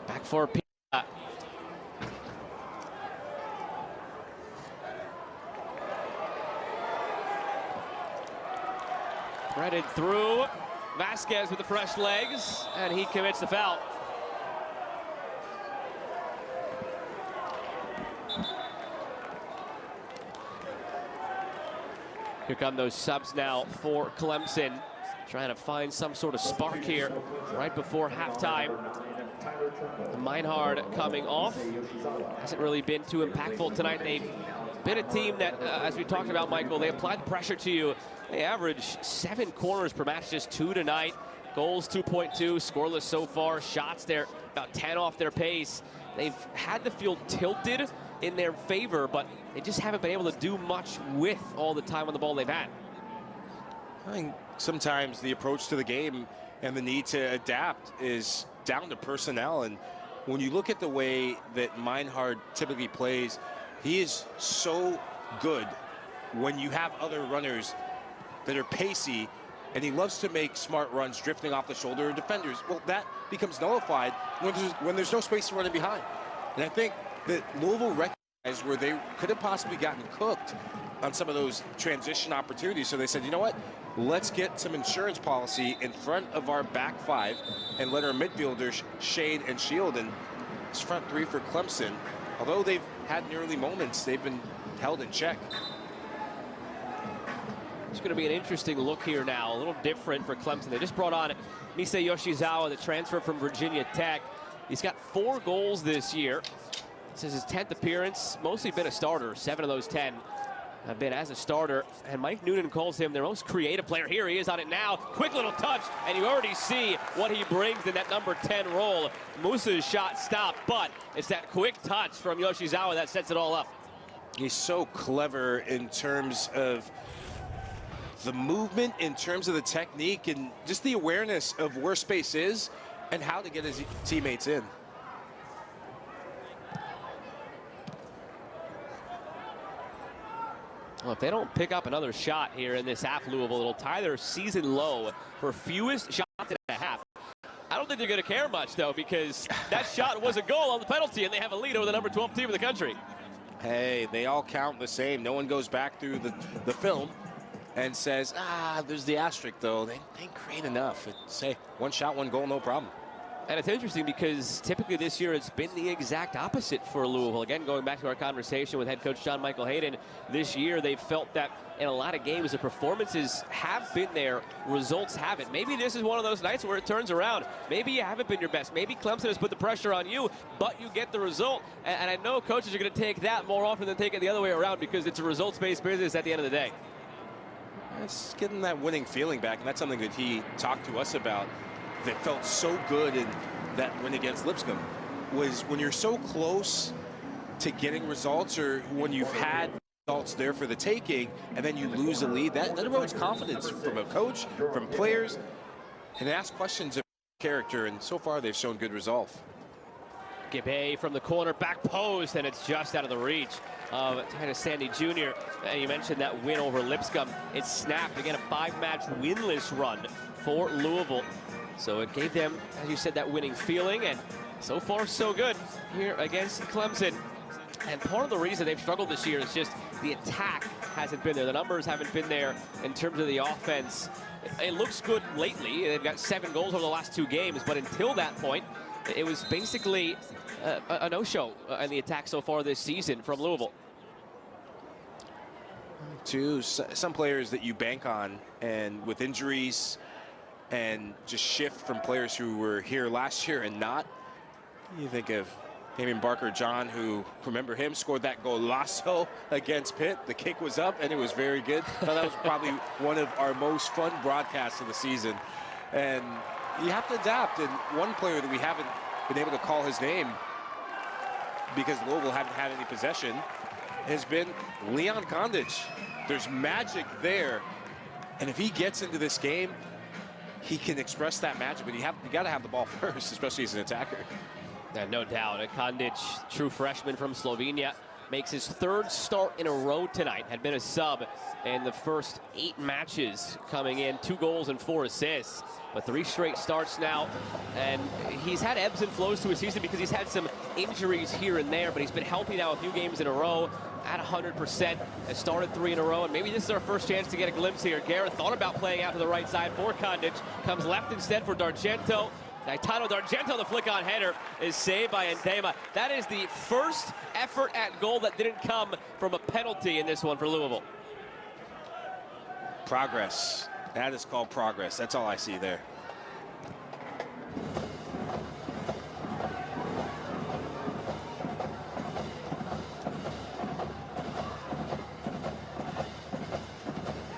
Back for Pina. Threaded through. Vasquez with the fresh legs, and he commits the foul. Here come those subs now for Clemson, trying to find some sort of spark here right before halftime. Meinhard coming off. Hasn't really been too impactful tonight. They've been a team that, as we talked about, Michael, they applied the pressure to you. They average 7 corners per match, just 2 tonight. Goals 2.2, scoreless so far. Shots, they're about 10 off their pace. They've had the field tilted in their favor, but they just haven't been able to do much with all the time on the ball they've had. I think sometimes the approach to the game and the need to adapt is down to personnel. And when you look at the way that Meinhard typically plays, he is so good when you have other runners that are pacey, and he loves to make smart runs drifting off the shoulder of defenders. Well, that becomes nullified when there's no space to run it behind. And I think that Louisville recognized where they could have possibly gotten cooked on some of those transition opportunities. So they said, you know what, let's get some insurance policy in front of our back five and let our midfielders shade and shield. And this front three for Clemson, although they've had in early moments, they've been held in check. It's going to be an interesting look here now, a little different for Clemson. They just brought on Nisei Yoshizawa, the transfer from Virginia Tech. He's got 4 goals this year. This is his 10th appearance, mostly been a starter. 7 of those 10 have been as a starter. And Mike Noonan calls him their most creative player. Here he is on it now. Quick little touch, and you already see what he brings in that number 10 role. Musa's shot stopped, but it's that quick touch from Yoshizawa that sets it all up. He's so clever in terms of the movement, in terms of the technique, and just the awareness of where space is and how to get his teammates in. Well, if they don't pick up another shot here in this half, Louisville, it'll tie their season low for fewest shots in a half. I don't think they're going to care much, though, because that shot was a goal on the penalty, and they have a lead over the number 12 team in the country. Hey, they all count the same. No one goes back through the film and says, there's the asterisk, though. They didn't create enough. Say, 1 shot, 1 goal, no problem. And it's interesting because typically this year it's been the exact opposite for Louisville. Again, going back to our conversation with head coach John Michael Hayden, this year they've felt that in a lot of games the performances have been there, results haven't. Maybe this is one of those nights where it turns around. Maybe you haven't been your best. Maybe Clemson has put the pressure on you, but you get the result. And I know coaches are going to take that more often than take it the other way around because it's a results-based business at the end of the day. It's getting that winning feeling back, and that's something that he talked to us about that felt so good in that win against Lipscomb, was when you're so close to getting results, or when you've had results there for the taking and then you lose a lead, that erodes confidence from a coach, from players, and ask questions of character, and so far they've shown good resolve. Gibay from the corner, back post, and it's just out of the reach of Titus Sandy Jr. And you mentioned that win over Lipscomb. It snapped. Again, a 5-match winless run for Louisville. So it gave them, as you said, that winning feeling, and so far so good here against Clemson. And part of the reason they've struggled this year is just the attack hasn't been there. The numbers haven't been there in terms of the offense. It looks good lately. They've got 7 goals over the last 2 games, but until that point, it was basically a no-show in the attack so far this season from Louisville. Some players that you bank on, and with injuries and just shift from players who were here last year and not. You think of Damien Barker-John, who, remember him, scored that golazo against Pitt. The kick was up, and it was very good. But that was probably one of our most fun broadcasts of the season. And you have to adapt. And one player that we haven't been able to call his name because Louisville hadn't had any possession has been Leon Kondic. There's magic there. And if he gets into this game, he can express that magic. But you got to have the ball first, especially as an attacker. No doubt. Kondic, true freshman from Slovenia, makes his 3rd start in a row tonight. Had been a sub in the first 8 matches coming in. 2 goals and 4 assists. But 3 straight starts now. And he's had ebbs and flows to his season because he's had some injuries here and there. But he's been healthy now a few games in a row at 100%. Has started 3 in a row. And maybe this is our first chance to get a glimpse here. Garrett thought about playing out to the right side for Kondic. Comes left instead for D'Argento. Gaetano D'Argento, the flick-on header, is saved by Ndema. That is the first effort at goal that didn't come from a penalty in this one for Louisville. Progress. That is called progress. That's all I see there.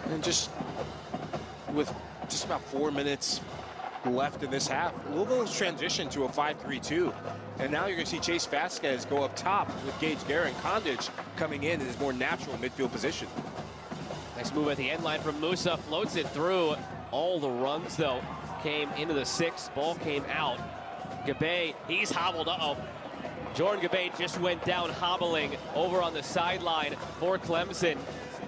And just with just about 4 minutes left in this half, Louisville has transitioned to a 5-3-2. And now you're going to see Chase Vasquez go up top with Gage Garrett, and Kondic coming in his more natural midfield position. Nice move at the end line from Musa, floats it through. All the runs, though, came into the 6. Ball came out. Gabay, he's hobbled. Jordan Gabay just went down hobbling over on the sideline for Clemson.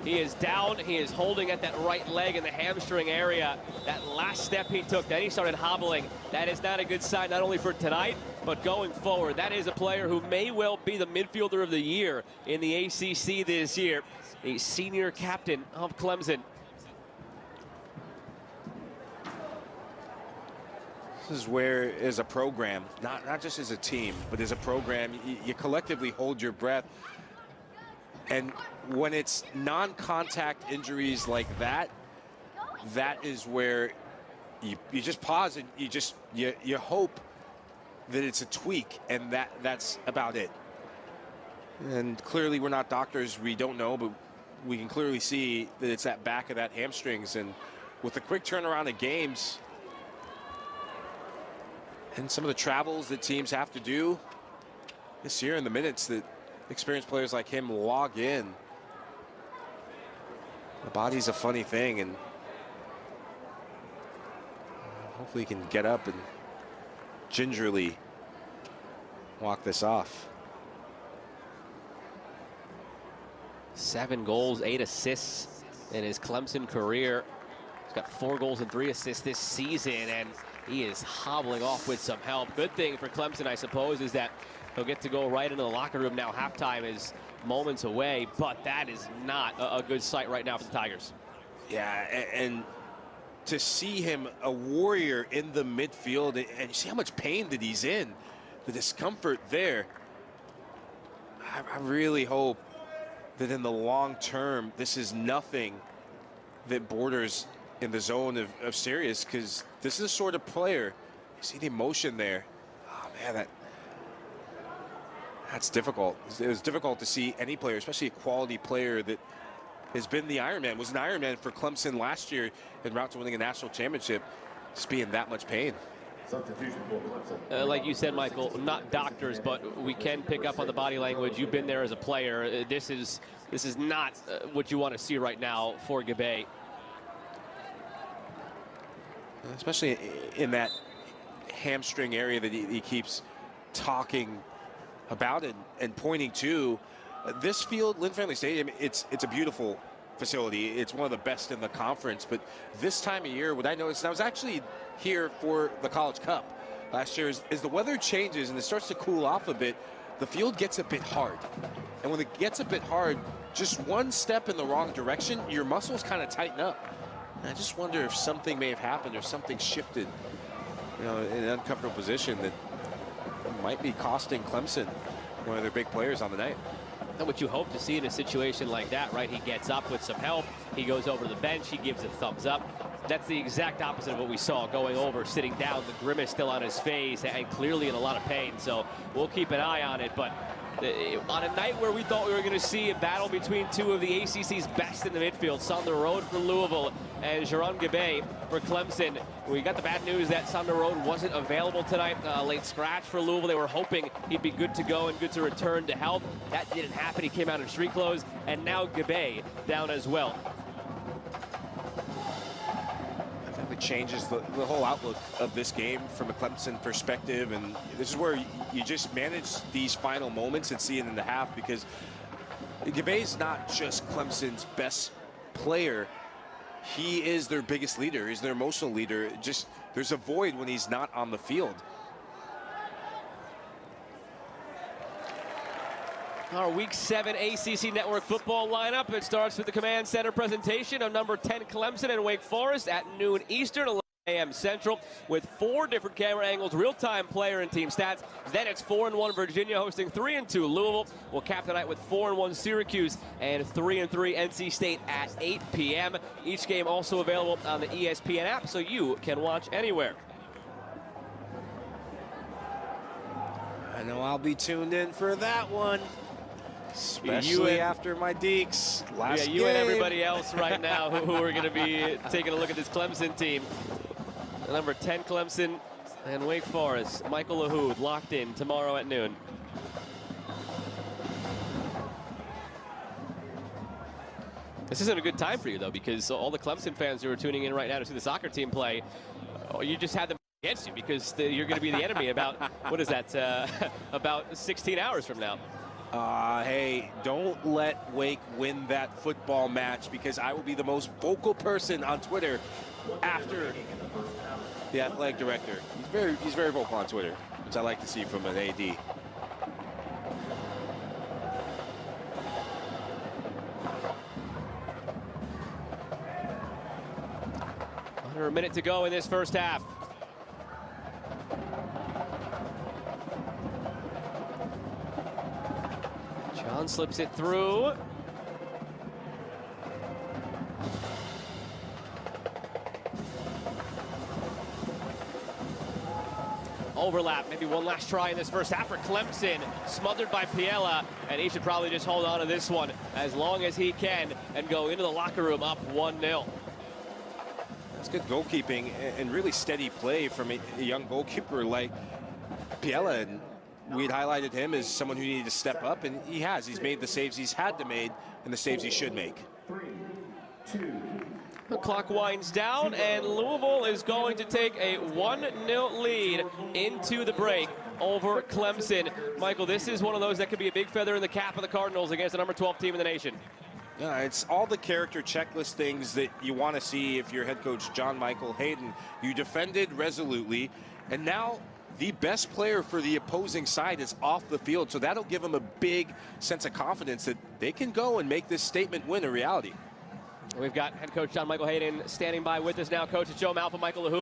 He is down. He is holding at that right leg in the hamstring area. That last step he took, then he started hobbling. That is not a good sign, not only for tonight, but going forward. That is a player who may well be the midfielder of the year in the ACC this year. A senior captain of Clemson. This is where, as a program, not just as a team, but as a program, you collectively hold your breath. And when it's non-contact injuries like that, that is where you just pause and you hope that it's a tweak, and that's about it. And clearly we're not doctors, we don't know, but we can clearly see that it's that back of that hamstrings. And with the quick turnaround of games and some of the travels that teams have to do this year, in the minutes that experienced players like him log in, the body's a funny thing, and hopefully he can get up and gingerly walk this off. 7 goals, 8 assists in his Clemson career. He's got 4 goals and 3 assists this season, and he is hobbling off with some help. Good thing for Clemson, I suppose, is that he'll get to go right into the locker room now. Halftime is moments away, but that is not a good sight right now for the Tigers. Yeah, and to see him a warrior in the midfield, and you see how much pain that he's in, the discomfort there. I really hope that in the long term, this is nothing that borders in the zone of serious, because this is the sort of player, you see the emotion there. Oh man, that's difficult. It was difficult to see any player, especially a quality player that has been the Ironman, was an Ironman for Clemson last year en route to winning a national championship, just be in that much pain. Like you said, Michael, not doctors, but we can pick up on the body language. You've been there as a player. This is not what you want to see right now for Gabay. Especially in that hamstring area that he keeps talking about and pointing to. This field, Lynn Family Stadium, it's a beautiful facility. It's one of the best in the conference. But this time of year, what I noticed, and I was actually here for the College Cup last year, is the weather changes and it starts to cool off a bit, the field gets a bit hard. And when it gets a bit hard, just one step in the wrong direction, your muscles kind of tighten up. And I just wonder if something may have happened or something shifted, in an uncomfortable position that might be costing Clemson one of their big players on the night. And what you hope to see in a situation like that, right? He gets up with some help. He goes over to the bench. He gives a thumbs up. That's the exact opposite of what we saw going over, sitting down, the grimace still on his face, and clearly in a lot of pain. So we'll keep an eye on it. But on a night where we thought we were going to see a battle between two of the ACC's best in the midfield, Sander Road for Louisville and Jerron Gabay for Clemson, we got the bad news that Sander Road wasn't available tonight. Late scratch for Louisville. They were hoping he'd be good to go and good to return to health. That didn't happen. He came out in street clothes, and now Gabay down as well. I think it changes the whole outlook of this game from a Clemson perspective, and this is where you just manage these final moments and see it in the half, because Gabay's not just Clemson's best player. He is their biggest leader. He's their emotional leader. Just there's a void when he's not on the field. Our Week 7 ACC Network football lineup. It starts with the Command Center presentation of number 10 Clemson and Wake Forest at noon Eastern, 11 a.m. Central, with 4 different camera angles, real-time player and team stats. Then it's 4-1 Virginia hosting 3-2 Louisville. We'll cap the night with 4-1 Syracuse and 3-3 NC State at 8 p.m. Each game also available on the ESPN app, so you can watch anywhere. I know I'll be tuned in for that one, especially after my Deeks last game. You and everybody else right now who are going to be taking a look at this Clemson team. Number 10 Clemson and Wake Forest. Michael Lahoud locked in tomorrow at noon. This isn't a good time for you, though, because all the Clemson fans who are tuning in right now to see the soccer team play, you just had them against you because you're going to be the enemy about, what is that, about 16 hours from now. Hey, don't let Wake win that football match, because I will be the most vocal person on Twitter after the athletic director. He's very vocal on Twitter, which I like to see from an AD. Under a minute to go in this first half. John slips it through. Overlap, maybe one last try in this first half for Clemson. Smothered by Piella, and he should probably just hold on to this one as long as he can and go into the locker room up 1-0. That's good goalkeeping and really steady play from a young goalkeeper like Piella. And we'd highlighted him as someone who needed to step up, and he has. He's made the saves he's had to make and the saves he should make. 3, 2. The clock winds down, and Louisville is going to take a 1-0 lead into the break over Clemson. Michael, this is one of those that could be a big feather in the cap of the Cardinals against the number 12 team in the nation. Yeah, it's all the character checklist things that you want to see if you're head coach John Michael Hayden. You defended resolutely, and now the best player for the opposing side is off the field, so that'll give them a big sense of confidence that they can go and make this statement win a reality. We've got head coach John Michael Hayden standing by with us now. Coach, it's Joe Malfa, Michael Lahoud.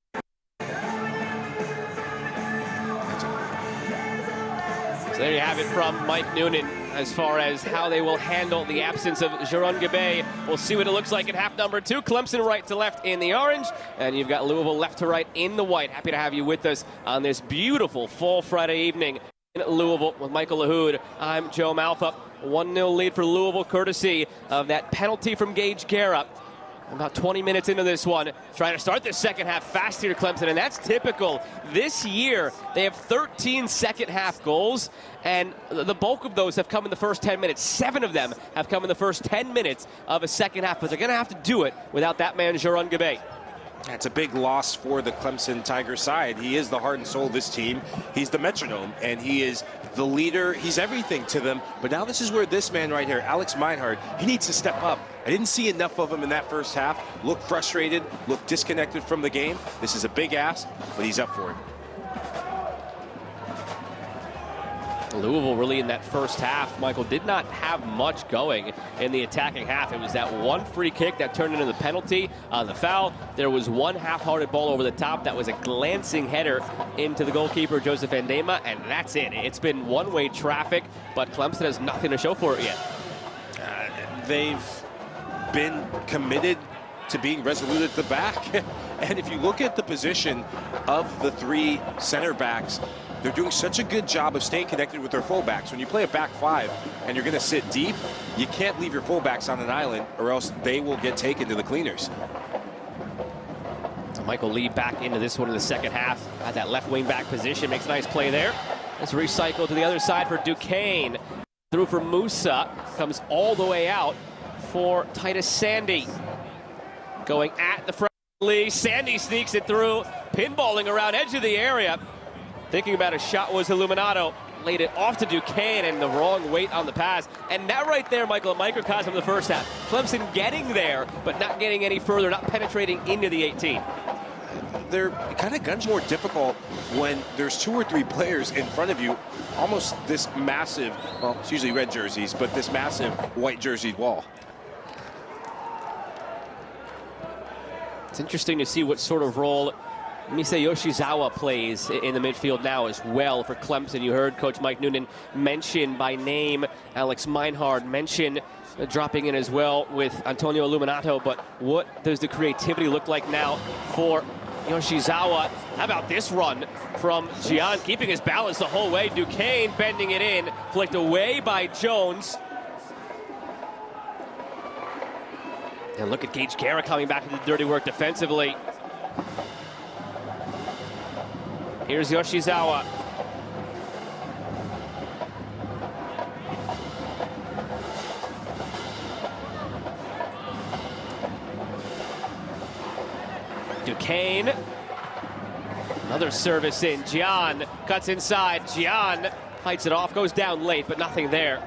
So there you have it from Mike Noonan as far as how they will handle the absence of Jerron Gabay. We'll see what it looks like in half number 2. Clemson right to left in the orange, and you've got Louisville left to right in the white. Happy to have you with us on this beautiful fall Friday evening in Louisville with Michael Lahoud. I'm Joe Malfa. 1-0 lead for Louisville, courtesy of that penalty from Gage Garrett. About 20 minutes into this one, trying to start the second half fast here, Clemson, and that's typical. This year, they have 13 second-half goals, and the bulk of those have come in the first 10 minutes. 7 of them have come in the first 10 minutes of a second half, but they're going to have to do it without that man, Jerron Gabay. That's a big loss for the Clemson Tiger side. He is the heart and soul of this team. He's the metronome, and he is the leader. He's everything to them. But now this is where this man right here, Alex Meinhardt, he needs to step up. I didn't see enough of him in that first half. Looked frustrated, looked disconnected from the game. This is a big ask, but he's up for it. Louisville really in that first half, Michael, did not have much going in the attacking half. It was that one free kick that turned into the penalty, the foul. There was one half-hearted ball over the top that was a glancing header into the goalkeeper, Joseph Endema, and that's it. It's been one-way traffic, but Clemson has nothing to show for it yet. They've been committed to being resolute at the back. And if you look at the position of the three center backs, they're doing such a good job of staying connected with their fullbacks. When you play a back five and you're going to sit deep, you can't leave your fullbacks on an island or else they will get taken to the cleaners. So Michael Lee back into this one in the second half at that left wing back position. Makes a nice play there. Let's recycle to the other side for Duquesne. Through for Musa. Comes all the way out for Titus Sandy. Going at the front Lee. Sandy sneaks it through. Pinballing around edge of the area. Thinking about a shot was Illuminato. Laid it off to Duquesne and the wrong weight on the pass. And that right there, Michael, a microcosm of the first half. Clemson getting there, but not getting any further, not penetrating into the 18. They're kind of guns more difficult when there's 2 or 3 players in front of you. Almost this massive, well, it's usually red jerseys, but this massive white jerseyed wall. It's interesting to see what sort of role Mise Yoshizawa plays in the midfield now as well for Clemson. You heard Coach Mike Noonan mention by name Alex Meinhardt, mention dropping in as well with Antonio Illuminato, but what does the creativity look like now for Yoshizawa? How about this run from Gian, keeping his balance the whole way. Duquesne bending it in, flicked away by Jones. And look at Gage Guerra coming back to the dirty work defensively. Here's Yoshizawa. Duquesne. Another service in. Gian cuts inside. Gian fights it off, goes down late, but nothing there.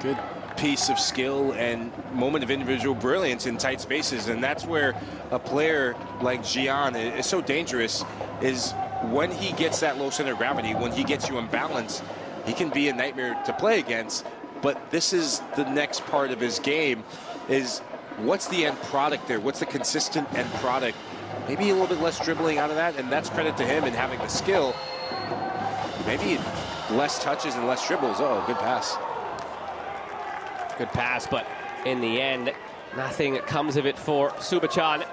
Good piece of skill and moment of individual brilliance in tight spaces, and that's where a player like Gian is so dangerous, is when he gets that low center of gravity, when he gets you imbalanced, he can be a nightmare to play against. But this is the next part of his game, is what's the end product there? What's the consistent end product? Maybe a little bit less dribbling out of that, and that's credit to him in having the skill. Maybe less touches and less dribbles. Oh, good pass. Good pass, but in the end, nothing comes of it for Subachan.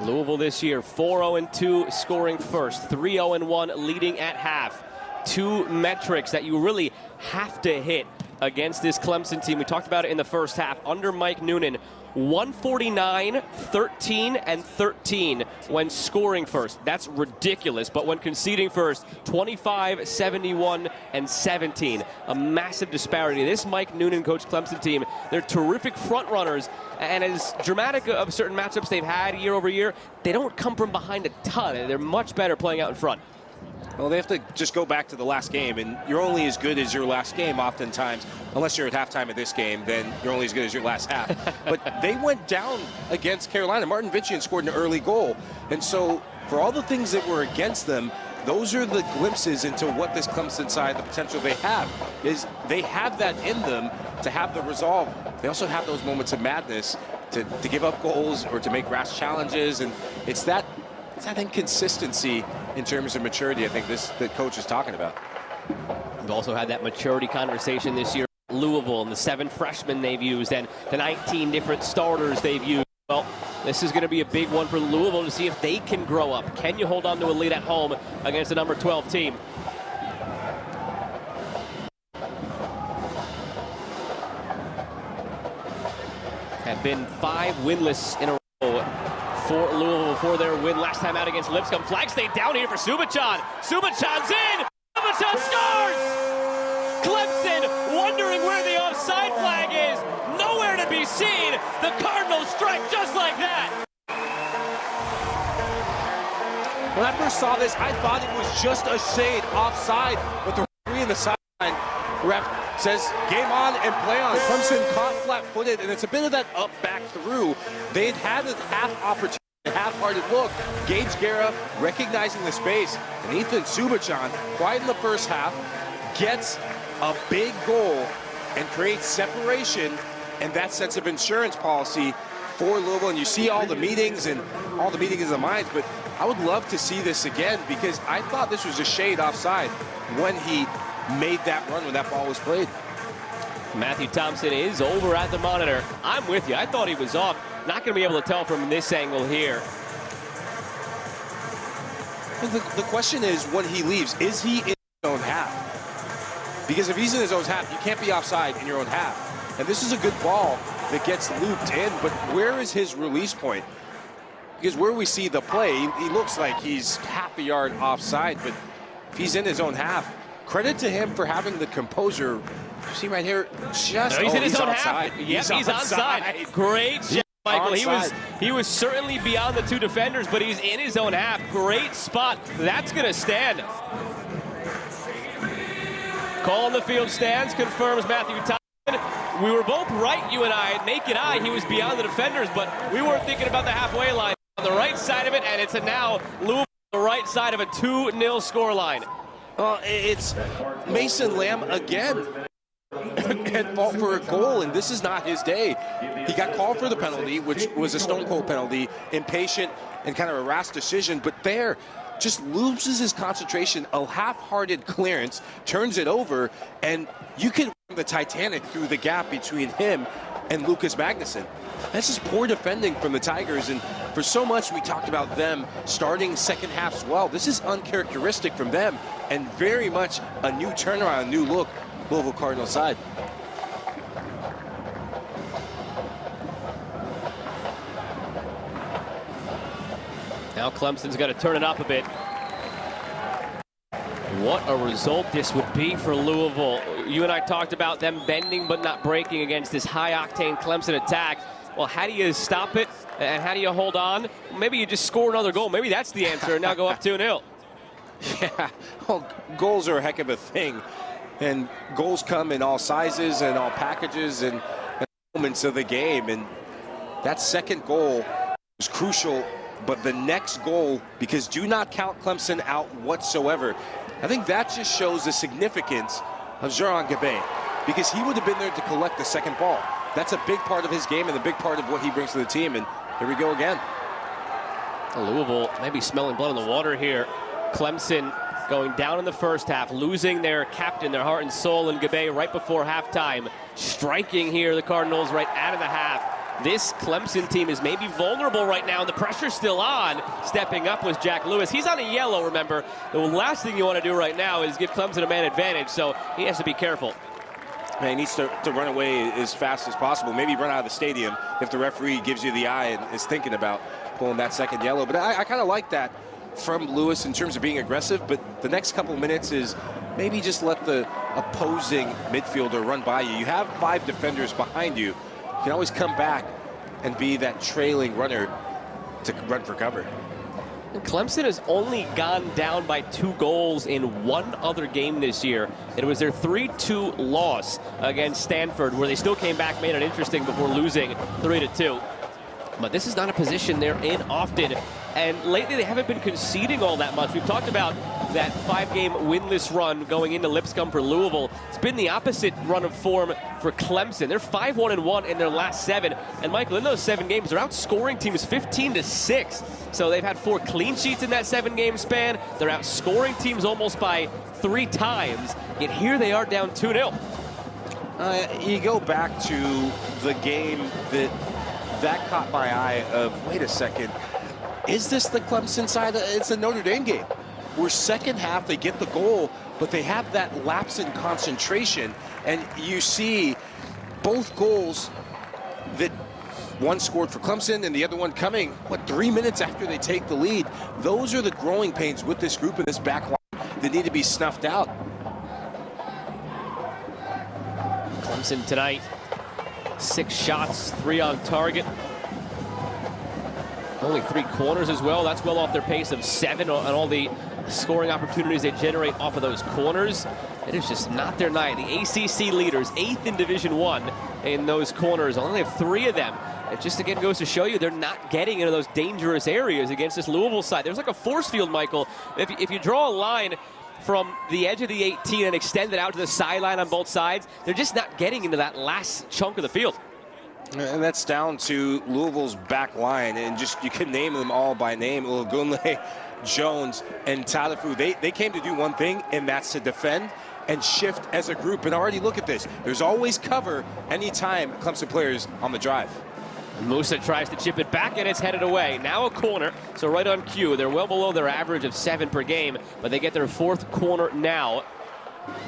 Louisville this year, 4-0-2, scoring first, 3-0-1, leading at half. 2 metrics that you really have to hit against this Clemson team. We talked about it in the first half. Under Mike Noonan, 149, 13, and 13 when scoring first. That's ridiculous. But when conceding first, 25, 71, and 17. A massive disparity. This Mike Noonan coached Clemson team, they're terrific front runners. And as dramatic of certain matchups they've had year over year, they don't come from behind a ton. They're much better playing out in front. Well, they have to just go back to the last game, and you're only as good as your last game oftentimes. Unless you're at halftime of this game, then you're only as good as your last half. But they went down against Carolina. Martin Vitchian scored an early goal. And so for all the things that were against them, those are the glimpses into what this Clemson side, the potential they have, is they have that in them to have the resolve. They also have those moments of madness to give up goals or to make rash challenges. And it's that inconsistency in terms of maturity, I think the coach is talking about. We've also had that maturity conversation this year. Louisville and the 7 freshmen they've used and the 19 different starters they've used. Well, this is going to be a big one for Louisville to see if they can grow up. Can you hold on to a lead at home against the number 12 team? Have been 5 winless in a row for Louisville before their win last time out against Lipscomb. Flag stayed down here for Subachan. Subachan's in! Subachan scores! Clemson wondering the Cardinals strike just like that. When I first saw this, I thought it was just a shade offside, but the referee in the sideline ref says game on and play on. Clemson caught flat-footed, and it's a bit of that up back through. They'd had a half opportunity, a half-hearted look. Gage Guerra recognizing the space, and Ethan Subachan, quiet in the first half, gets a big goal and creates separation and that sense of insurance policy for Louisville. And you see all the meetings and all the meetings of the minds, but I would love to see this again because I thought this was a shade offside when he made that run when that ball was played. Matthew Thompson is over at the monitor. I'm with you. I thought he was off. Not going to be able to tell from this angle here. The question is, when he leaves, is he in his own half? Because if he's in his own half, you can't be offside in your own half. And this is a good ball that gets looped in, but where is his release point? Because where we see the play, he looks like he's half a yard offside, but if he's in his own half, credit to him for having the composure. You see right here, just he's in his own onside. half. Yep, he's onside. Great job, Michael. He was certainly beyond the two defenders, but he's in his own half. Great spot. That's going to stand. Call on the field stands, confirms Matthew Thompson. We were both right, you and I. Naked eye, he was beyond the defenders, but we weren't thinking about the halfway line. On the right side of it, and it's now Louisville on the right side of a 2-0 scoreline. It's Mason Lamb again at fault for a goal, and this is not his day. He got called for the penalty, which was a stone cold penalty, impatient and kind of a rash decision, but there just loses his concentration, a half-hearted clearance, turns it over, and you can the Titanic through the gap between him and Lucas Magnuson. That's just poor defending from the Tigers, and for so much we talked about them starting second halves well. This is uncharacteristic from them, and very much a new turnaround, new look, Louisville Cardinals side. Now Clemson's got to turn it up a bit. What a result this would be for Louisville. You and I talked about them bending but not breaking against this high-octane Clemson attack. Well, how do you stop it, and how do you hold on? Maybe you just score another goal. Maybe that's the answer, and now go up 2-0. Yeah, well, goals are a heck of a thing. And goals come in all sizes and all packages and moments of the game. And that second goal was crucial. But the next goal, because do not count Clemson out whatsoever. I think that just shows the significance of Jean Gabay, because he would have been there to collect the second ball. That's a big part of his game and a big part of what he brings to the team. And here we go again. Louisville maybe smelling blood in the water here. Clemson going down in the first half, losing their captain, their heart and soul in Gabay right before halftime. Striking here, the Cardinals right out of the half. This Clemson team is maybe vulnerable right now, and the pressure's still on. Stepping up was Jack Lewis. He's on a yellow, remember. The last thing you want to do right now is give Clemson a man advantage, so he has to be careful. Man, he needs to run away as fast as possible. Maybe run out of the stadium if the referee gives you the eye and is thinking about pulling that second yellow. But I kind of like that from Lewis in terms of being aggressive, but the next couple minutes is maybe just let the opposing midfielder run by you. You have 5 defenders behind you. You can always come back and be that trailing runner to run for cover. Clemson has only gone down by 2 goals in one other game this year. It was their 3-2 loss against Stanford, where they still came back, made it interesting before losing 3-2. But this is not a position they're in often, and lately they haven't been conceding all that much. We've talked about that 5-game winless run going into Lipscomb for Louisville. It's been the opposite run of form for Clemson. They're 5-1-1 in their last 7. And Michael, in those 7 games, they're outscoring teams 15-6. So they've had 4 clean sheets in that 7-game span. They're outscoring teams almost by 3 times. Yet here they are down 2-0. You go back to the game that caught my eye of, wait a second, is this the Clemson side? It's a Notre Dame game. Where second half they get the goal, but they have that lapse in concentration, and you see both goals, that one scored for Clemson and the other one coming, 3 minutes after they take the lead. Those are the growing pains with this group and this back line that need to be snuffed out. Clemson tonight 6 shots, 3 on target. Only 3 corners as well. That's well off their pace of 7 on all the scoring opportunities they generate off of those corners. It is just not their night. The ACC leaders, 8th in Division I in those corners. Only have 3 of them. It just again goes to show you they're not getting into those dangerous areas against this Louisville side. There's like a force field, Michael. If you draw a line from the edge of the 18 and extend it out to the sideline on both sides, they're just not getting into that last chunk of the field. And that's down to Louisville's back line, and just you can name them all by name. Gunle, Jones, and Tadafu. They came to do one thing, and that's to defend and shift as a group. And already look at this. There's always cover anytime Clemson players on the drive. Musa tries to chip it back, and it's headed away. Now a corner, so right on cue. They're well below their average of 7 per game, but they get their 4th corner now.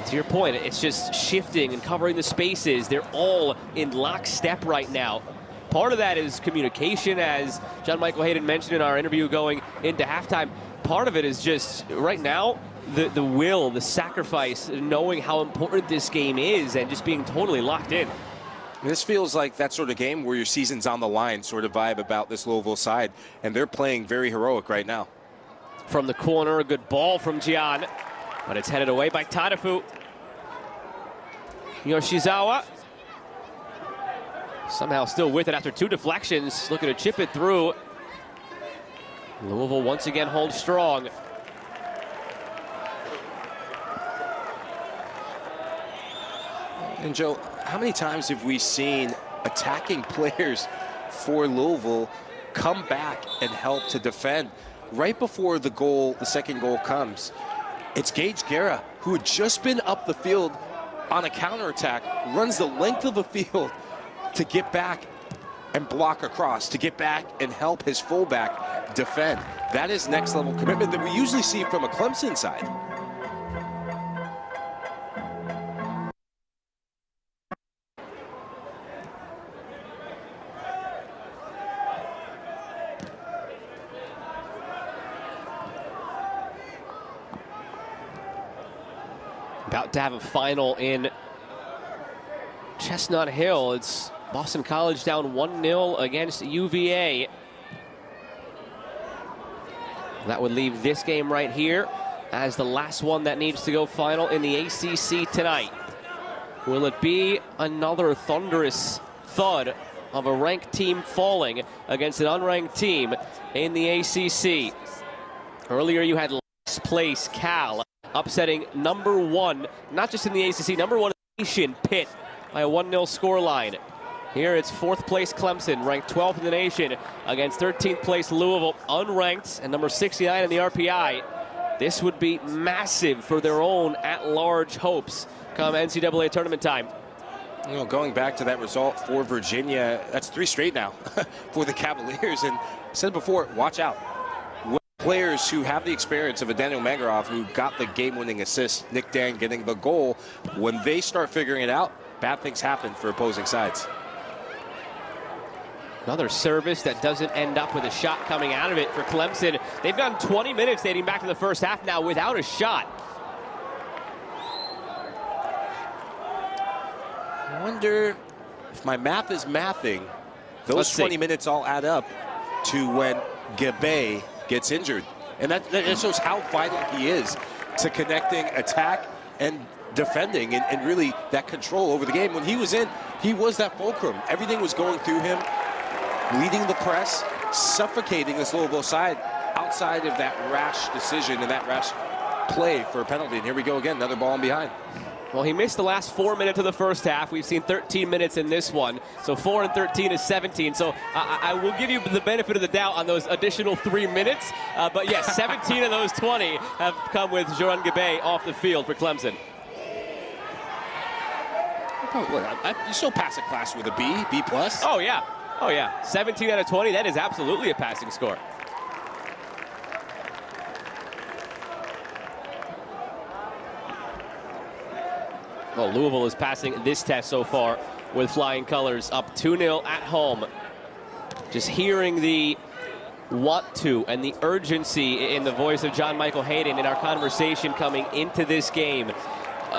To your point, it's just shifting and covering the spaces. They're all in lockstep right now. Part of that is communication, as John Michael Hayden mentioned in our interview going into halftime. Part of it is just, right now, the will, the sacrifice, knowing how important this game is and just being totally locked in. This feels like that sort of game where your season's on the line sort of vibe about this Louisville side, and they're playing very heroic right now. From the corner, a good ball from Gian, but it's headed away by Tadafu. Yoshizawa somehow still with it after 2 deflections, looking to chip it through. Louisville once again holds strong. And Joe, how many times have we seen attacking players for Louisville come back and help to defend? Right before the goal, the second goal comes, it's Gage Guerra, who had just been up the field on a counterattack, runs the length of the field to get back and block across, to get back and help his fullback defend. That is next level commitment that we usually see from a Clemson side. About to have a final in Chestnut Hill. It's Boston College down 1-0 against UVA. That would leave this game right here as the last one that needs to go final in the ACC tonight. Will it be another thunderous thud of a ranked team falling against an unranked team in the ACC? Earlier you had last place Cal upsetting number 1, not just in the ACC, number 1 in the nation, Pitt, by a 1-0 scoreline. Here it's 4th place Clemson, ranked 12th in the nation, against 13th place Louisville, unranked, and number 69 in the RPI. This would be massive for their own at-large hopes come NCAA tournament time. You know, going back to that result for Virginia, that's 3 straight now for the Cavaliers. And I said before, watch out. Players who have the experience of a Daniel Mangaroff, who got the game-winning assist, Nick Dan getting the goal, when they start figuring it out, bad things happen for opposing sides. Another service that doesn't end up with a shot coming out of it for Clemson. They've gone 20 minutes dating back to the first half now without a shot. I wonder if my math is mathing, those 20 minutes all add up to when Gabe gets injured. And that shows how vital he is to connecting attack and defending and really that control over the game. When he was in, he was that fulcrum. Everything was going through him, leading the press, suffocating this Louisville side outside of that rash decision and that rash play for a penalty. And here we go again, another ball in behind. Well, he missed the last 4 minutes of the first half. We've seen 13 minutes in this one. So 4 and 13 is 17. So I will give you the benefit of the doubt on those additional 3 minutes. But yes, 17 of those 20 have come with Joran Gabe off the field for Clemson. You still pass a class with a B, B+. Oh, yeah. Oh, yeah. 17 out of 20, that is absolutely a passing score. Well, Louisville is passing this test so far with flying colors, up 2-0 at home. Just hearing the want to and the urgency in the voice of John Michael Hayden in our conversation coming into this game.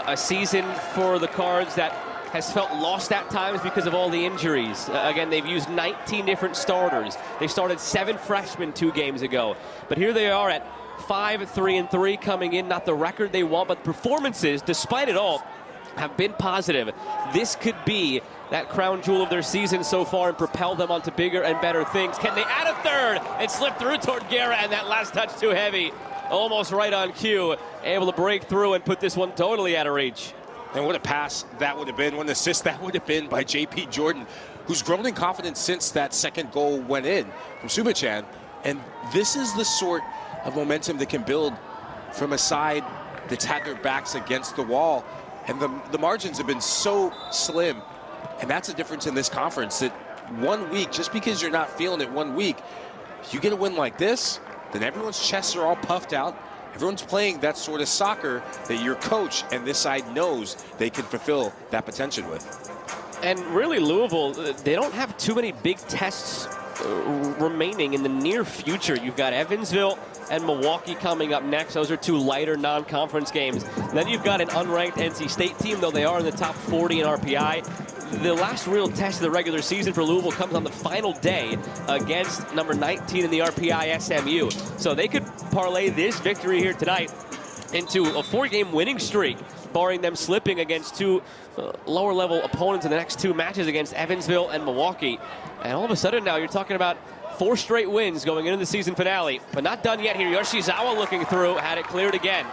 A season for the Cards that has felt lost at times because of all the injuries. Again, they've used 19 different starters. They started 7 freshmen 2 games ago. But here they are at 5-3-3 coming in. Not the record they want, but performances, despite it all, have been positive. This could be that crown jewel of their season so far and propel them onto bigger and better things. Can they add a third and slip through toward Guerra, and that last touch too heavy? Almost right on cue. Able to break through and put this one totally out of reach. And what a pass that would have been, what an assist that would have been by J.P. Jordan, who's grown in confidence since that second goal went in from Subachan. And this is the sort of momentum that can build from a side that's had their backs against the wall. And the margins have been so slim. And that's a difference in this conference, that 1 week, just because you're not feeling it 1 week, you get a win like this, then everyone's chests are all puffed out. Everyone's playing that sort of soccer that your coach and this side knows they can fulfill that potential with. And really, Louisville, they don't have too many big tests remaining in the near future. You've got Evansville and Milwaukee coming up next. Those are 2 lighter non-conference games. Then you've got an unranked NC State team, though they are in the top 40 in RPI. The last real test of the regular season for Louisville comes on the final day against number 19 in the RPI, SMU. So they could parlay this victory here tonight into a 4-game winning streak, barring them slipping against 2 lower-level opponents in the next 2 matches against Evansville and Milwaukee. And all of a sudden now you're talking about 4 straight wins going into the season finale. But not done yet here. Yoshizawa looking through, had it cleared again.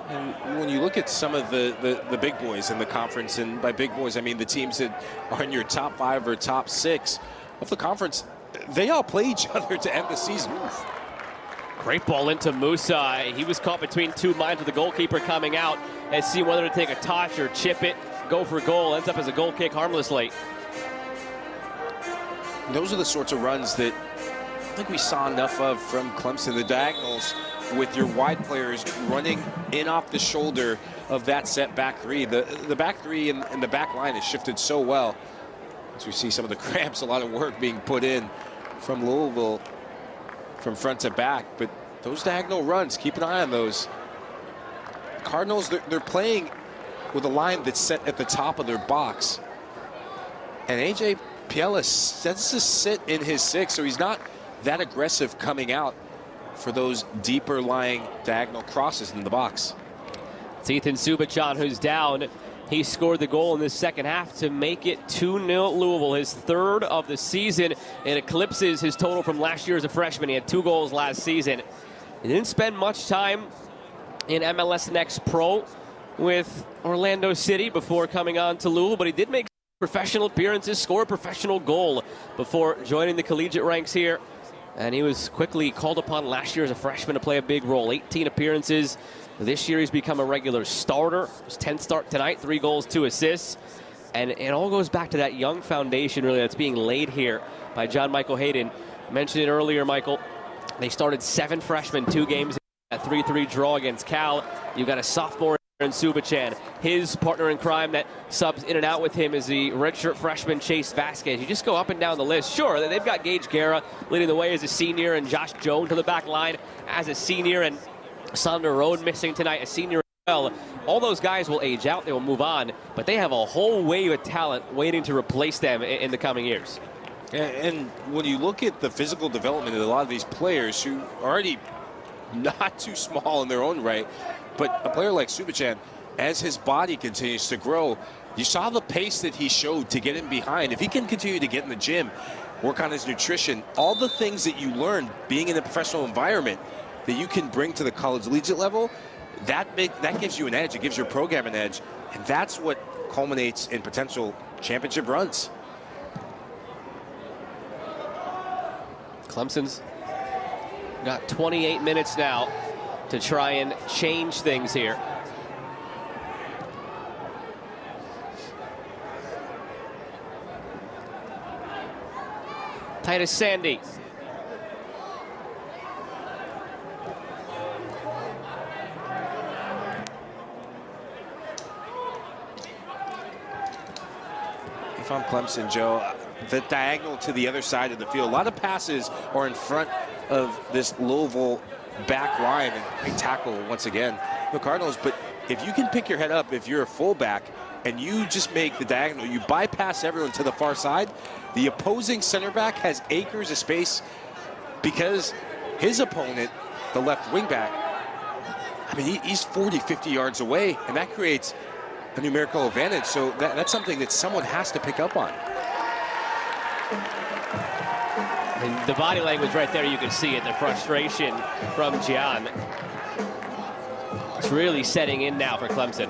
And when you look at some of the big boys in the conference, and by big boys I mean the teams that are in your top 5 or top 6 of the conference, they all play each other to end the season. Great ball into Musa. He was caught between 2 minds with the goalkeeper coming out and see whether to take a touch or chip it, go for goal. Ends up as a goal kick harmlessly. Those are the sorts of runs that I think we saw enough of from Clemson. The diagonals with your wide players running in off the shoulder of that set back 3. The back 3 and the back line has shifted so well. As we see some of the cramps, a lot of work being put in from Louisville from front to back. But those diagonal runs, keep an eye on those. Cardinals, they're playing with a line that's set at the top of their box. And A.J. Piella sets to sit in his 6, so he's not that aggressive coming out for those deeper lying diagonal crosses in the box. It's Ethan Subachan who's down. He scored the goal in the second half to make it 2-0 Louisville, his 3rd of the season. It eclipses his total from last year as a freshman. He had 2 goals last season. He didn't spend much time in MLS Next Pro with Orlando City before coming on to Louisville, but he did make professional appearances, score a professional goal before joining the collegiate ranks here. And he was quickly called upon last year as a freshman to play a big role. 18 appearances. This year he's become a regular starter. His 10th start tonight, 3 goals, 2 assists. And it all goes back to that young foundation, really, that's being laid here by John Michael Hayden. I mentioned it earlier, Michael. They started 7 freshmen, 2 games, a 3-3 draw against Cal. You've got a sophomore in Subachan. His partner in crime that subs in and out with him is the redshirt freshman Chase Vasquez. You just go up and down the list. Sure, they've got Gage Guerra leading the way as a senior, and Josh Jones to the back line as a senior, and Sander Road missing tonight, a senior as well. All those guys will age out, they will move on, but they have a whole wave of talent waiting to replace them in the coming years. And when you look at the physical development of a lot of these players who are already not too small in their own right, but a player like Subachan, as his body continues to grow, you saw the pace that he showed to get him behind. If he can continue to get in the gym, work on his nutrition, all the things that you learn being in a professional environment that you can bring to the college collegiate level, that gives you an edge. It gives your program an edge, and that's what culminates in potential championship runs. Clemson's got 28 minutes now to try and change things here. Titus Sandy. If I'm Clemson, Joe, the diagonal to the other side of the field, a lot of passes are in front of this Louisville back line, and great tackle once again, the Cardinals. But if you can pick your head up, if you're a fullback, and you just make the diagonal, you bypass everyone to the far side, the opposing center back has acres of space because his opponent, the left wing back, I mean, he's 40, 50 yards away, and that creates a numerical advantage. So that's something that someone has to pick up on. And the body language right there, you can see it, the frustration from Gian. It's really setting in now for Clemson.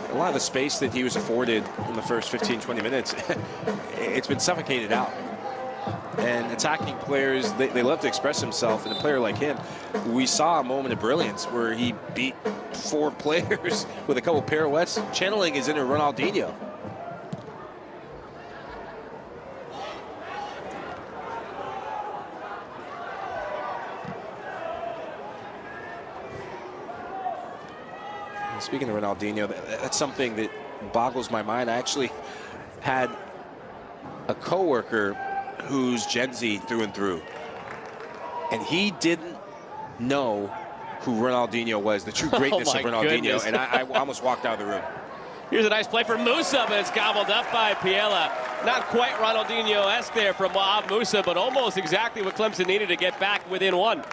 A lot of the space that he was afforded in the first 15, 20 minutes, it's been suffocated out. And attacking players, they love to express themselves. And a player like him, we saw a moment of brilliance where he beat 4 players with a couple pirouettes, channeling his inner Ronaldinho. Speaking of Ronaldinho, that's something that boggles my mind. I actually had a coworker who's Gen Z through and through, and he didn't know who Ronaldinho was, the true greatness of Ronaldinho, goodness. and I almost walked out of the room. Here's a nice play for Musa, but it's gobbled up by Piela. Not quite Ronaldinho-esque there from Moab Musa, but almost exactly what Clemson needed to get back within 1.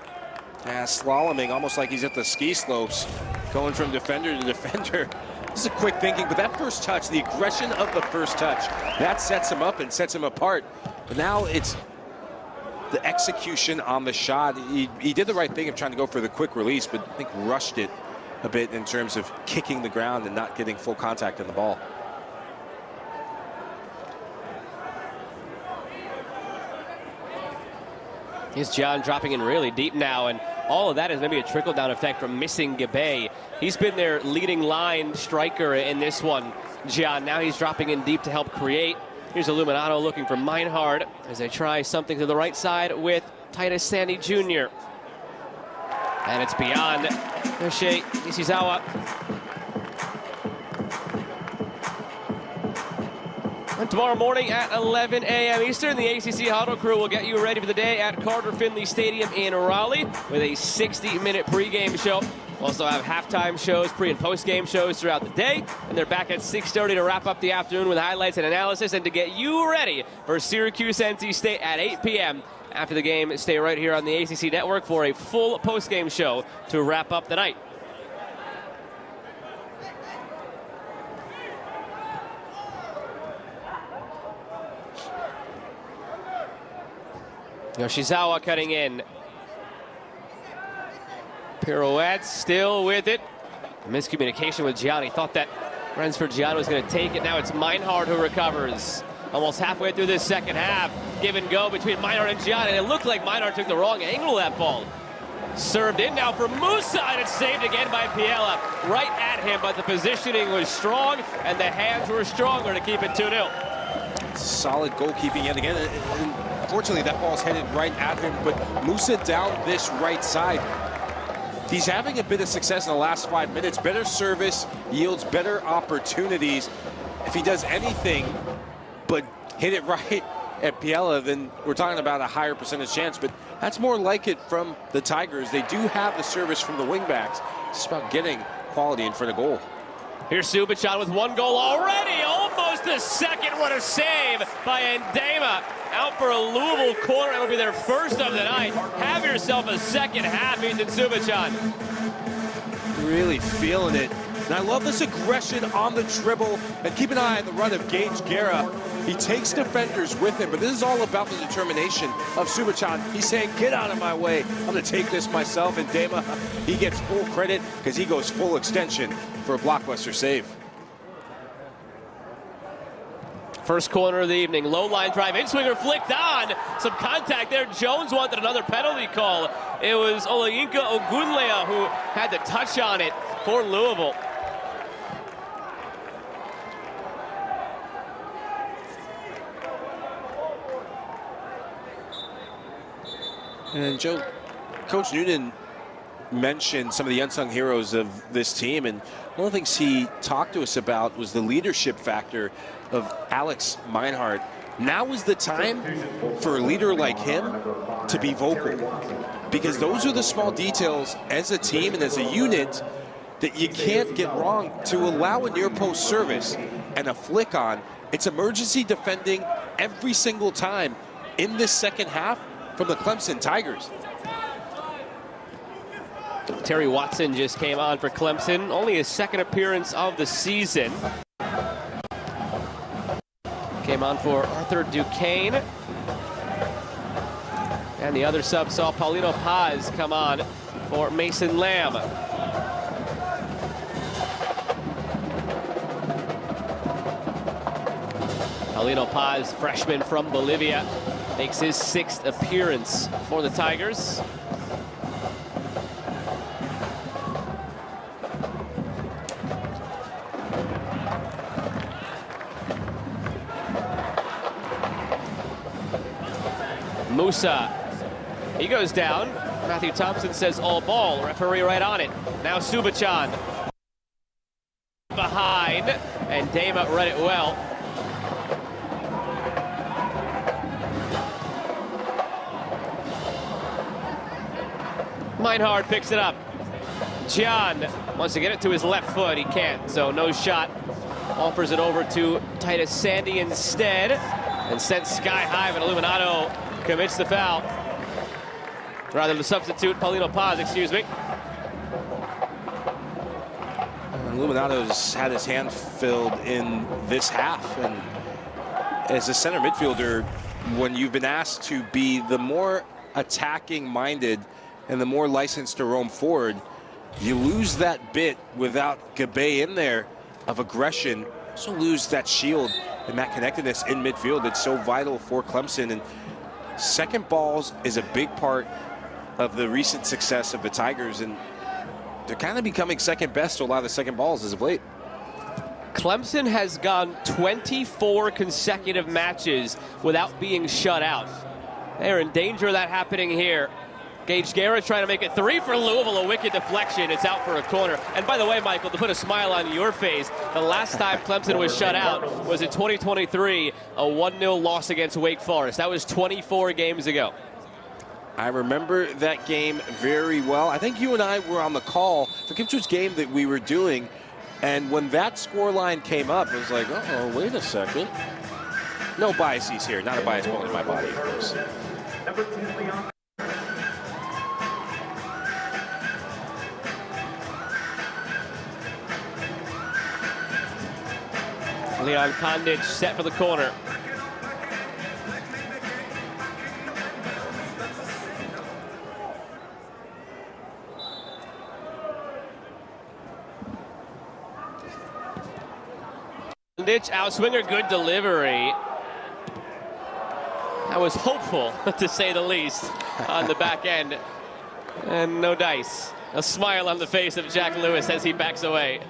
Yeah, slaloming almost like he's at the ski slopes, going from defender to defender. This is quick thinking, but that first touch, the aggression of the first touch, that sets him up and sets him apart. But now it's the execution on the shot. He did the right thing of trying to go for the quick release, but I think rushed it a bit in terms of kicking the ground and not getting full contact on the ball. Here's John dropping in really deep now, and all of that is maybe a trickle-down effect from missing Gabe. He's been their leading line striker in this one, John. Now he's dropping in deep to help create. Here's Illuminato looking for Meinhard as they try something to the right side with Titus Sandy Jr. And it's beyond Yoshie Nishizawa. And tomorrow morning at 11 a.m. Eastern, the ACC Huddle crew will get you ready for the day at Carter Finley Stadium in Raleigh with a 60-minute pregame show. We'll also have halftime shows, pre- and post-game shows throughout the day. And they're back at 6:30 to wrap up the afternoon with highlights and analysis and to get you ready for Syracuse-NC State at 8 p.m. After the game, stay right here on the ACC Network for a full post-game show to wrap up the night. Yoshizawa cutting in. Pirouette still with it. Miscommunication with Gianni. Thought that Rensford Gianni was going to take it. Now it's Meinhard who recovers. Almost halfway through this second half. Give and go between Meinhard and Gianni. And it looked like Meinhard took the wrong angle of that ball. Served in now for Musa, and it's saved again by Piela. Right at him, but the positioning was strong, and the hands were stronger to keep it 2-0. Solid goalkeeping yet again. Unfortunately, that ball's headed right at him, but Musa down this right side. He's having a bit of success in the last 5 minutes. Better service, yields better opportunities. If he does anything but hit it right at Piela, then we're talking about a higher percentage chance, but that's more like it from the Tigers. They do have the service from the wingbacks. It's about getting quality in front of goal. Here's Subachan with 1 goal already, almost a second. What a save by Ndema. Out for a Louisville corner. It'll be their first of the night. Have yourself a second half, Ethan Subachan. Really feeling it. And I love this aggression on the dribble. And keep an eye on the run of Gage Guerra. He takes defenders with him, but this is all about the determination of Subachan. He's saying, get out of my way. I'm going to take this myself. And Ndema, he gets full credit because he goes full extension for a blockbuster save. First corner of the evening, low line drive, in-swinger flicked on. Some contact there. Jones wanted another penalty call. It was Olayinka Ogunlea who had the touch on it for Louisville. And Joe, Coach Noonan mentioned some of the unsung heroes of this team, and one of the things he talked to us about was the leadership factor of Alex Meinhard. Now is the time for a leader like him to be vocal. because those are the small details as a team and as a unit that you can't get wrong. To allow a near post service and a flick on, it's emergency defending every single time in this second half from the Clemson Tigers. Terry Watson just came on for Clemson, only his second appearance of the season. Came on for Arthur Duquesne. And the other sub saw Paulino Paz come on for Mason Lamb. Paulino Paz, freshman from Bolivia, makes his 6th appearance for the Tigers. Musa, he goes down. Matthew Thompson says all ball. Referee right on it. Now Subachan behind, and Dama read it well. Meinhard picks it up. Gian wants to get it to his left foot. He can't, so no shot. Offers it over to Titus Sandy instead, and sent sky high, but Illuminato commits the foul. Rather, the substitute, Paulino Paz, excuse me. Illuminato's had his hand filled in this half, and as a center midfielder, when you've been asked to be the more attacking minded and the more licensed to roam forward, you lose that bit without Gabe in there of aggression. Also lose that shield and that connectedness in midfield that's so vital for Clemson. And second balls is a big part of the recent success of the Tigers, and they're kind of becoming second best to a lot of the second balls as of late. Clemson has gone 24 consecutive matches without being shut out. They're in danger of that happening here. Gage Garrett trying to make it 3 for Louisville, a wicked deflection. It's out for a corner. And by the way, Michael, to put a smile on your face, the last time Clemson was shut out was in 2023, a 1-0 loss against Wake Forest. That was 24 games ago. I remember that game very well. I think you and I were on the call for Kipchoge's game that we were doing, and when that scoreline came up, it was like, uh-oh, wait a second. No biases here, not a bias bone in my body, of course. Leon Kondich set for the corner. Kondich, outswinger, good delivery. I was hopeful, to say the least, on the back end. And no dice. A smile on the face of Jack Lewis as he backs away.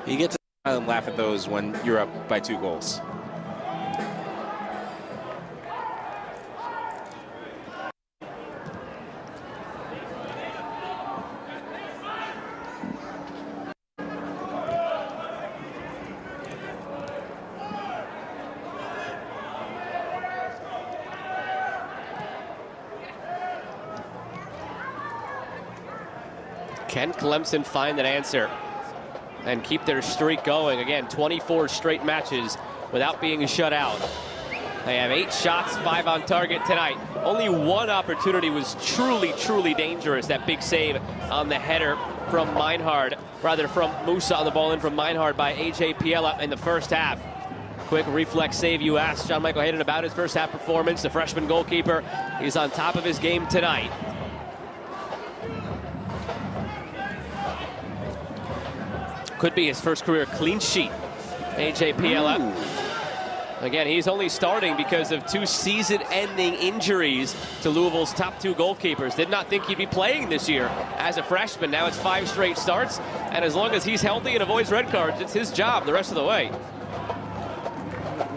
You get to smile and laugh at those when you're up by 2 goals. Can Clemson find an answer and keep their streak going? Again, 24 straight matches without being shut out. They have 8 shots, 5 on target tonight. Only 1 opportunity was truly dangerous. That big save on the header from Meinhard, rather from Musa on the ball in from Meinhard by AJ Piela in the first half. Quick reflex save. You asked John Michael Hayden about his first half performance. The freshman goalkeeper, he's on top of his game tonight. Could be his first career clean sheet. AJ Piela. Again, he's only starting because of 2 season-ending injuries to Louisville's top 2 goalkeepers. Did not think he'd be playing this year as a freshman. Now it's 5 straight starts, and as long as he's healthy and avoids red cards, it's his job the rest of the way.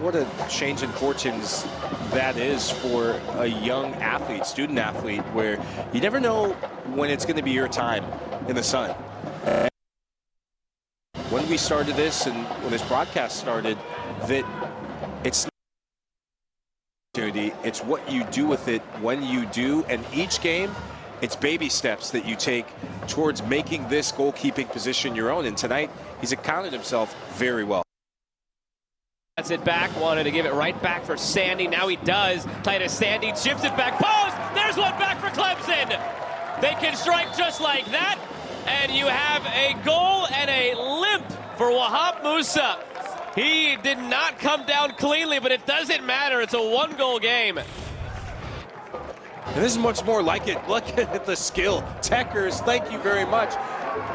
What a change in fortunes that is for a young athlete, student athlete, where you never know when it's going to be your time in the sun. When we started this and when this broadcast started, that it's not an opportunity, it's It's what you do with it when you do. And each game, it's baby steps that you take towards making this goalkeeping position your own. And tonight, he's accounted himself very well. That's it back. Wanted to give it right back for Sandy. Now he does. Titus Sandy chips it back. Post! There's one back for Clemson. They can strike just like that. And you have a goal and a limp for Wahab Musa. He did not come down cleanly, but it doesn't matter. It's a one-goal game. And this is much more like it. Look at the skill. Techers, thank you very much.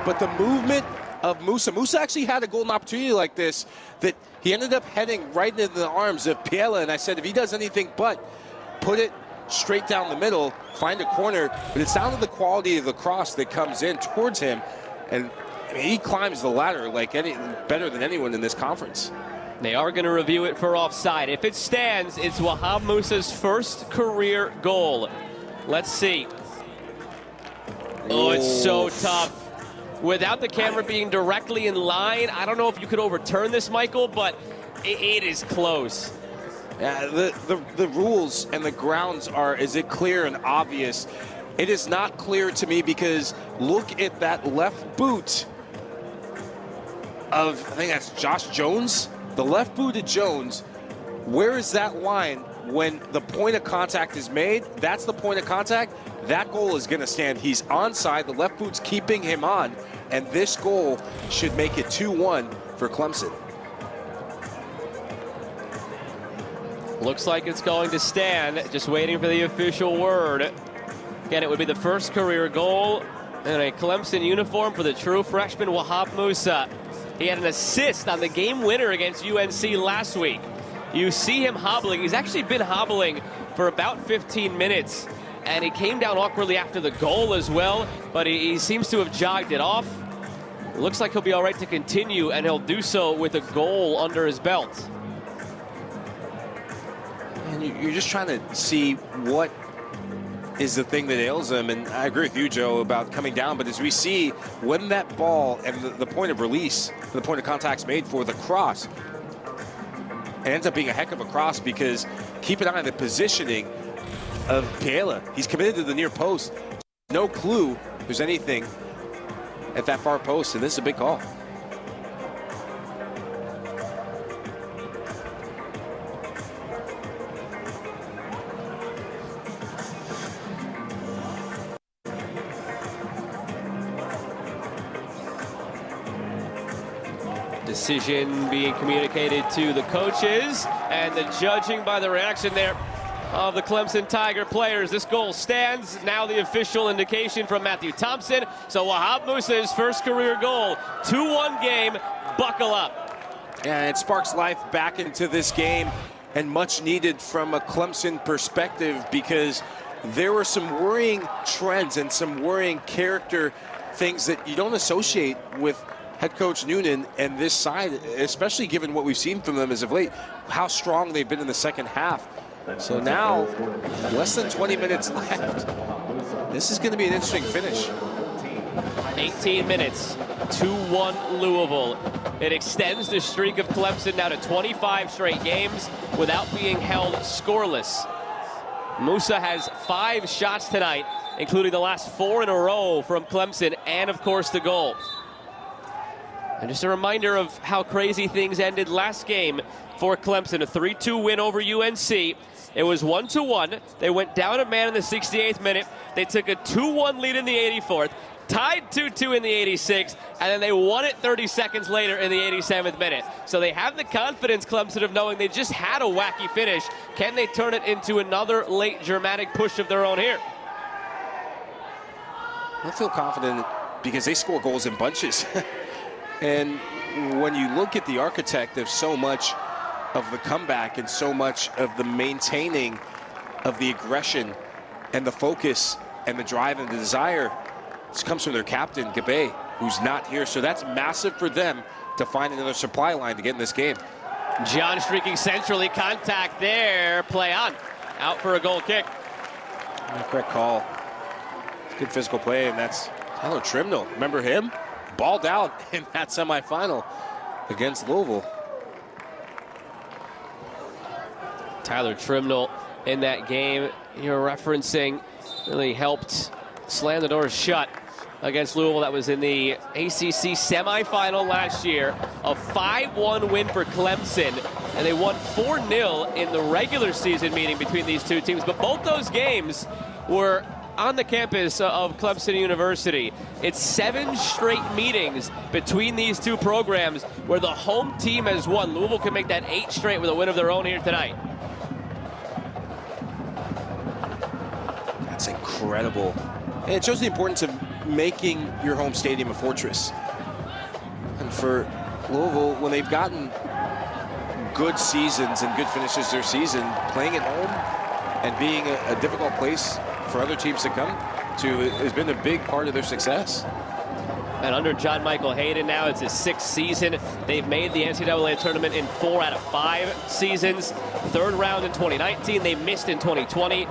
But the movement of Musa. Musa actually had a golden opportunity like this that he ended up heading right into the arms of Piela. And I said, if he does anything but put it straight down the middle, find a corner. But it's down to the quality of the cross that comes in towards him. And I mean, he climbs the ladder like better than anyone in this conference. They are going to review it for offside. If it stands, it's Wahab Musa's first career goal. Let's see. Oh, it's so tough. Without the camera being directly in line, I don't know if you could overturn this, Michael, but it is close. Yeah, the rules and the grounds are, is it clear and obvious? It is not clear to me because look at that left boot of, I think that's Josh Jones. The left boot of Jones. Where is that line when the point of contact is made? That's the point of contact. That goal is going to stand. He's onside. The left boot's keeping him on. And this goal should make it 2-1 for Clemson. Looks like it's going to stand. Just waiting for the official word. Again, it would be the first career goal in a Clemson uniform for the true freshman Wahab Musa. He had an assist on the game winner against UNC last week. You see him hobbling. He's actually been hobbling for about 15 minutes. And he came down awkwardly after the goal as well. But he seems to have jogged it off. It looks like he'll be all right to continue, and he'll do so with a goal under his belt. And you're just trying to see what is the thing that ails him. And I agree with you, Joe, about coming down. But as we see, when that ball and the point of release, the point of contact's made for the cross, it ends up being a heck of a cross because keep an eye on the positioning of Piela. He's committed to the near post. No clue there's anything at that far post, and this is a big call. Decision being communicated to the coaches, and the judging by the reaction there of the Clemson Tiger players. This goal stands. Now the official indication from Matthew Thompson. So Wahab Musa's first career goal. 2-1 game. Buckle up. And it sparks life back into this game, and much needed from a Clemson perspective because there were some worrying trends and some worrying character things that you don't associate with head coach Noonan and this side, especially given what we've seen from them as of late, how strong they've been in the second half. So now, less than 20 minutes left. This is going to be an interesting finish. 18 minutes, 2-1 Louisville. It extends the streak of Clemson now to 25 straight games without being held scoreless. Musa has 5 shots tonight, including the last 4 in a row from Clemson, and of course the goal. And just a reminder of how crazy things ended last game for Clemson. A 3-2 win over UNC. It was 1-1. They went down a man in the 68th minute. They took a 2-1 lead in the 84th, tied 2-2 in the 86th, and then they won it 30 seconds later in the 87th minute. So they have the confidence, Clemson, of knowing they just had a wacky finish. Can they turn it into another late dramatic push of their own here? I feel confident because they score goals in bunches. And when you look at the architect of so much of the comeback and so much of the maintaining of the aggression and the focus and the drive and the desire, this comes from their captain, Gabe, who's not here. So that's massive for them to find another supply line to get in this game. John streaking centrally, contact there, play on. Out for a goal kick. Correct call. Good physical play, and that's Tyler Trimnell. Remember him? Balled out in that semifinal against Louisville. Tyler Trimnell in that game you're referencing really helped slam the doors shut against Louisville. That was in the ACC semifinal last year. A 5-1 win for Clemson, and they won 4-0 in the regular season meeting between these two teams. But both those games were on the campus of Clemson University. It's 7 straight meetings between these two programs where the home team has won. Louisville can make that 8 straight with a win of their own here tonight. That's incredible. And it shows the importance of making your home stadium a fortress. And for Louisville, when they've gotten good seasons and good finishes their season, playing at home and being a difficult place for other teams to come to has been a big part of their success. And under John Michael Hayden now, it's his 6th season. They've made the NCAA tournament in 4 out of 5 seasons. 3rd round in 2019, they missed in 2020.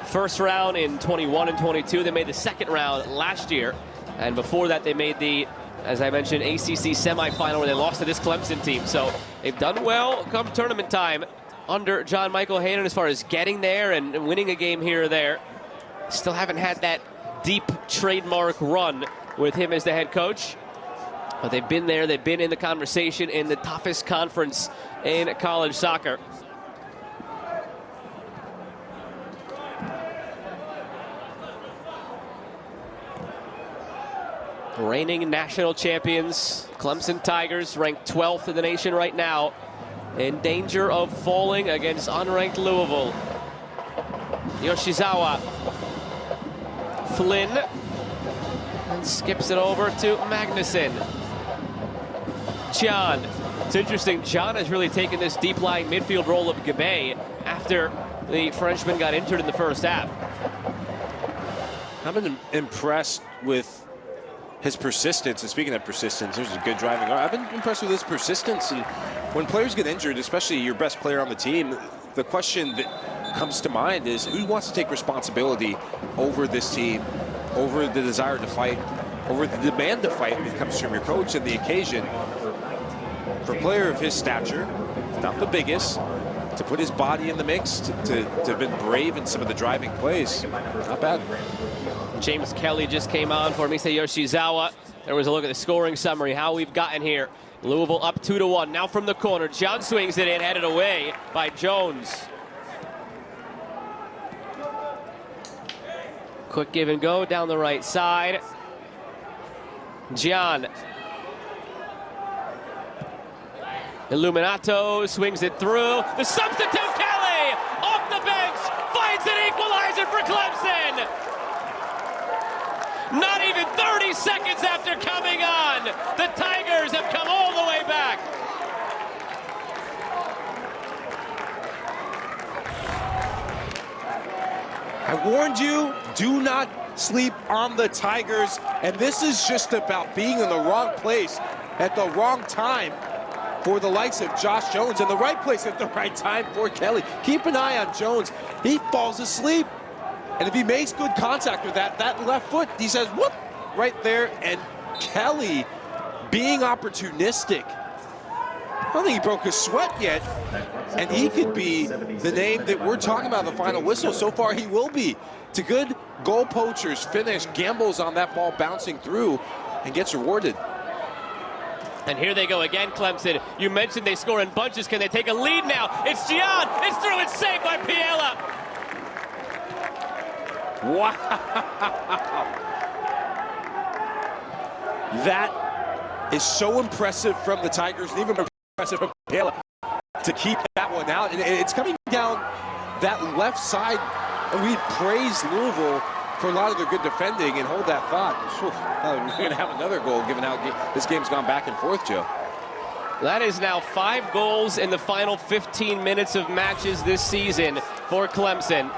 1st round in 21 and 22. They made the 2nd round last year. And before that, they made the, as I mentioned, ACC semifinal where they lost to this Clemson team. So they've done well come tournament time under John Michael Hayden as far as getting there and winning a game here or there. Still haven't had that deep trademark run with him as the head coach. But they've been there. They've been in the conversation in the toughest conference in college soccer. Reigning national champions, Clemson Tigers, ranked 12th in the nation right now, in danger of falling against unranked Louisville. Yoshizawa, Flynn, and skips it over to Magnuson. John, it's interesting, John has really taken this deep-lying midfield role of Gabay after the Frenchman got injured in the first half. I've been impressed with his persistence, and speaking of persistence, there's a good driving. I've been impressed with his persistence, and when players get injured, especially your best player on the team, the question that comes to mind is who wants to take responsibility over this team, over the desire to fight, over the demand to fight that comes from your coach and the occasion. For a player of his stature, not the biggest, to put his body in the mix, to have been brave in some of the driving plays, not bad. James Kelly just came on for Mise Yoshizawa. There was a look at the scoring summary, how we've gotten here. Louisville up 2-1. Now from the corner, John swings it in, headed away by Jones. Quick give and go down the right side. John. Illuminato swings it through. The substitute, Kelly, off the bench, finds an equalizer for Clemson. Not even 30 seconds after coming on, the Tigers have come all the way back. I warned you, do not sleep on the Tigers, and this is just about being in the wrong place at the wrong time for the likes of Josh Jones, and the right place at the right time for Kelly. Keep an eye on Jones. He falls asleep. And if he makes good contact with that left foot, he says, whoop, right there. And Kelly being opportunistic. I don't think he broke his sweat yet. And he could be the name that we're talking about the final whistle. So far, he will be. To good goal poachers, finish, gambles on that ball bouncing through, and gets rewarded. And here they go again, Clemson. You mentioned they score in bunches. Can they take a lead now? It's Gian. It's through. It's saved by Piela. Wow. That is so impressive from the Tigers, and even impressive from Piela to keep that one out. And it's coming down that left side, and we praise Louisville for a lot of their good defending and hold that thought. We're going to have another goal given how this game's gone back and forth, Joe. That is now 5 goals in the final 15 minutes of matches this season for Clemson.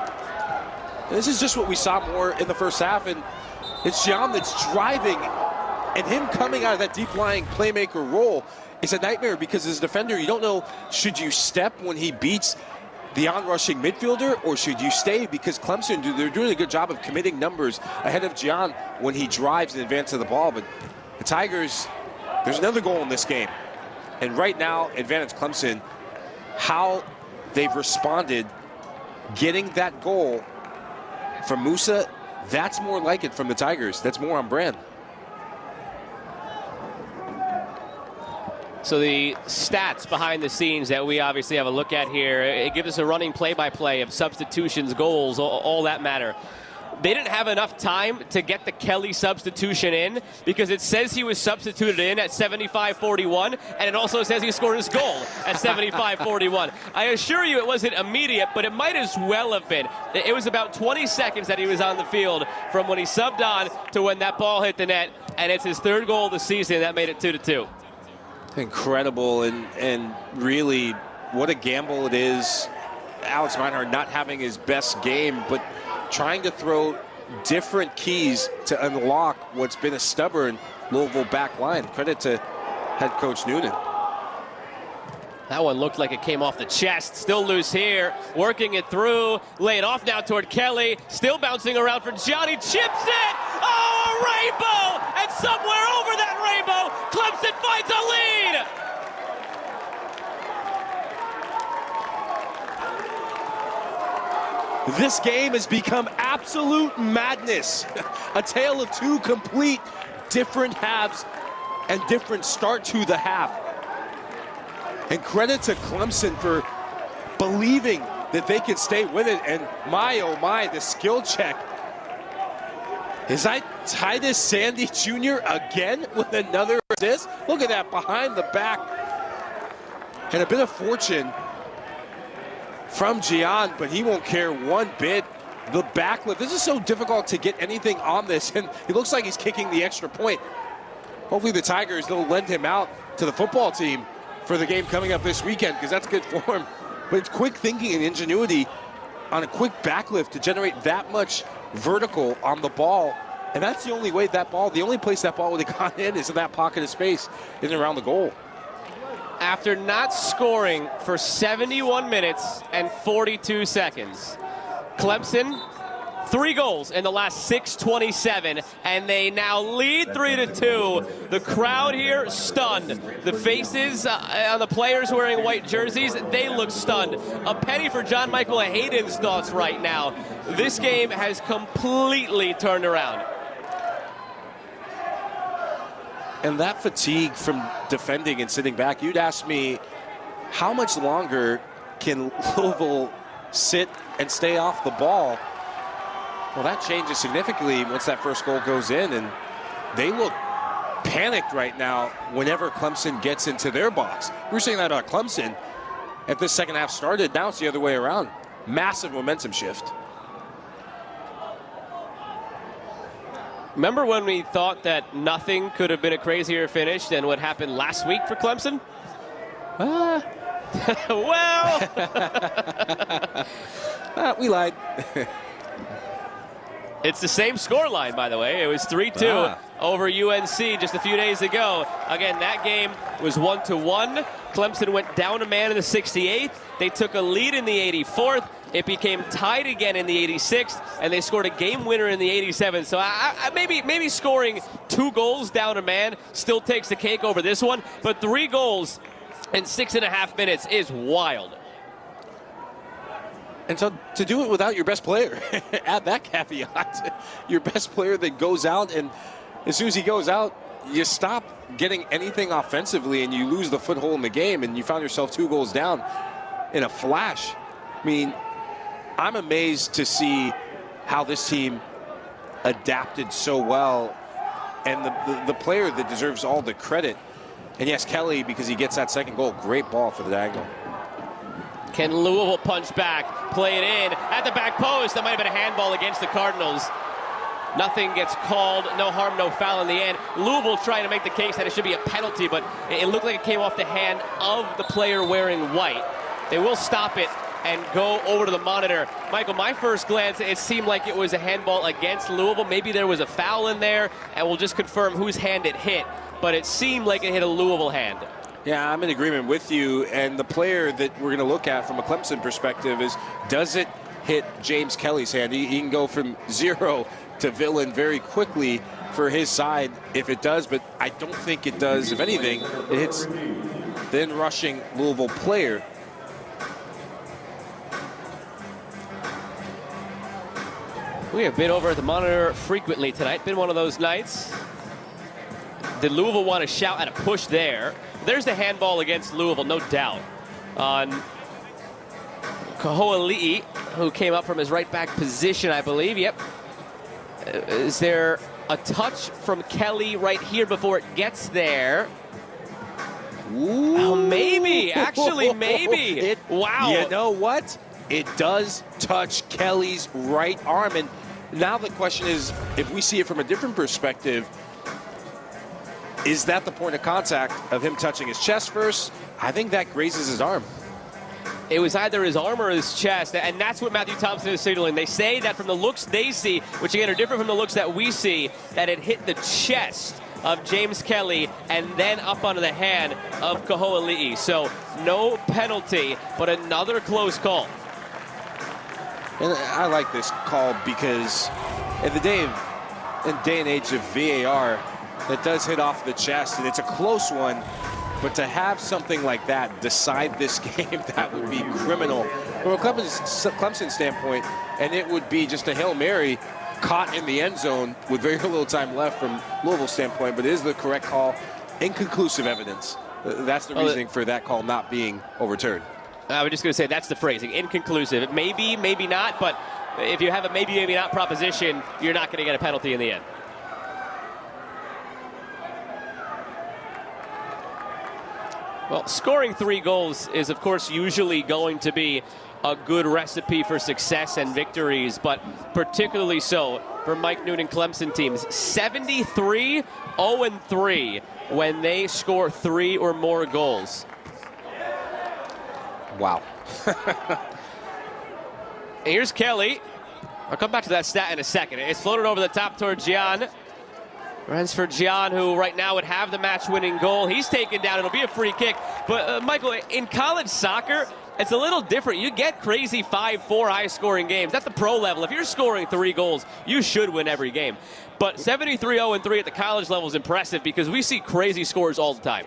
This is just what we saw more in the first half, and it's Gian that's driving, and him coming out of that deep-lying playmaker role is a nightmare because as a defender, you don't know, should you step when he beats the on-rushing midfielder, or should you stay? Because Clemson, they're doing a good job of committing numbers ahead of Gian when he drives in advance of the ball. But the Tigers, there's another goal in this game. And right now, advantage Clemson, how they've responded getting that goal from Musa, that's more like it from the Tigers. That's more on brand. So the stats behind the scenes that we obviously have a look at here, it gives us a running play-by-play of substitutions, goals, all that matter. They didn't have enough time to get the Kelly substitution in because it says he was substituted in at 75-41, and it also says he scored his goal at 75-41. I assure you it wasn't immediate, but it might as well have been. It was about 20 seconds that he was on the field from when he subbed on to when that ball hit the net, and it's his third goal of the season. That made it 2-2. Incredible, and really what a gamble it is. Alex Meinhardt not having his best game, but trying to throw different keys to unlock what's been a stubborn Louisville back line. Credit to head coach Noonan. That one looked like it came off the chest. Still loose here. Working it through. Lay it off now toward Kelly. Still bouncing around for Johnny. Chips it! Oh, a rainbow! And somewhere over that rainbow, Clemson finds a lead! This game has become absolute madness. A tale of two complete different halves and different start to the half. And credit to Clemson for believing that they could stay with it. And my, oh my, the skill check. Is that Titus Sandy Jr. again with another assist? Look at that behind the back. And a bit of fortune from Gian, but he won't care one bit. The backlift. This is so difficult to get anything on this, and it looks like he's kicking the extra point. Hopefully the Tigers, they'll lend him out to the football team for the game coming up this weekend, because that's good form. But it's quick thinking and ingenuity on a quick backlift to generate that much vertical on the ball. And that's the only way the only place that ball would have gone in is in that pocket of space in and around the goal. After not scoring for 71 minutes and 42 seconds, Clemson, 3 goals in the last 6:27, and they now lead 3-2. The crowd here stunned. The faces on the players wearing white jerseys, they look stunned. A penny for John Michael Hayden's thoughts right now. This game has completely turned around. And that fatigue from defending and sitting back, you'd ask me, how much longer can Louisville sit and stay off the ball? Well, that changes significantly once that first goal goes in, and they look panicked right now whenever Clemson gets into their box. We were saying that about Clemson at this second half started. Now it's the other way around. Massive momentum shift. Remember when we thought that nothing could have been a crazier finish than what happened last week for Clemson? Well, We lied. It's the same scoreline, by the way. It was 3-2 over UNC just a few days ago. Again, that game was 1-1. Clemson went down a man in the 68th. They took a lead in the 84th. It became tied again in the 86th, and they scored a game winner in the 87th. So maybe scoring 2 goals down a man still takes the cake over this one, but 3 goals in 6.5 minutes is wild. And so to do it without your best player, add that caveat. Your best player that goes out, and as soon as he goes out, you stop getting anything offensively and you lose the foothold in the game, and you found yourself 2 goals down in a flash. I mean, I'm amazed to see how this team adapted so well, and the player that deserves all the credit. And yes, Kelly, because he gets that second goal. Great ball for the diagonal. Can Louisville punch back, play it in at the back post? That might have been a handball against the Cardinals. Nothing gets called, no harm, no foul in the end. Louisville trying to make the case that it should be a penalty, but it looked like it came off the hand of the player wearing white. They will stop it and go over to the monitor. Michael, my first glance, it seemed like it was a handball against Louisville. Maybe there was a foul in there, and we'll just confirm whose hand it hit. But it seemed like it hit a Louisville hand. Yeah, I'm in agreement with you. And the player that we're going to look at from a Clemson perspective is, does it hit James Kelly's hand? He can go from 0 to villain very quickly for his side if it does, but I don't think it does. If anything, it hits the rushing Louisville player. We have been over at the monitor frequently tonight. Been one of those nights. Did Louisville want to shout at a push there? There's the handball against Louisville, no doubt, on Kaho'ali'i, who came up from his right back position, I believe. Yep. Is there a touch from Kelly right here before it gets there? Ooh. Oh, maybe. Actually, maybe. Wow. You know what? It does touch Kelly's right arm. And now the question is, if we see it from a different perspective, is that the point of contact of him touching his chest first? I think that grazes his arm. It was either his arm or his chest, and that's what Matthew Thompson is signaling. They say that from the looks they see, which again are different from the looks that we see, that it hit the chest of James Kelly and then up onto the hand of Kaho'ali'i. So no penalty, but another close call. And I like this call because in the day and age of VAR, that does hit off the chest, and it's a close one. But to have something like that decide this game, that would be criminal from a Clemson standpoint, and it would be just a Hail Mary caught in the end zone with very little time left from Louisville's standpoint. But it is the correct call. Inconclusive evidence. That's the reasoning for that call not being overturned. I was just going to say that's the phrasing, inconclusive. Maybe, maybe not, but if you have a maybe, maybe not proposition, you're not going to get a penalty in the end. Well, scoring 3 goals is, of course, usually going to be a good recipe for success and victories, but particularly so for Mike Noonan Clemson teams. 73-0-3 when they score 3 or more goals. Wow. Here's Kelly. I'll come back to that stat in a second. It's floated over the top toward Gian. Runs for Gian, who right now would have the match-winning goal. He's taken down. It'll be a free kick. But, Michael, in college soccer, it's a little different. You get crazy 5-4 high-scoring games. That's the pro level. If you're scoring 3 goals, you should win every game. But 73-0-3 at the college level is impressive because we see crazy scores all the time.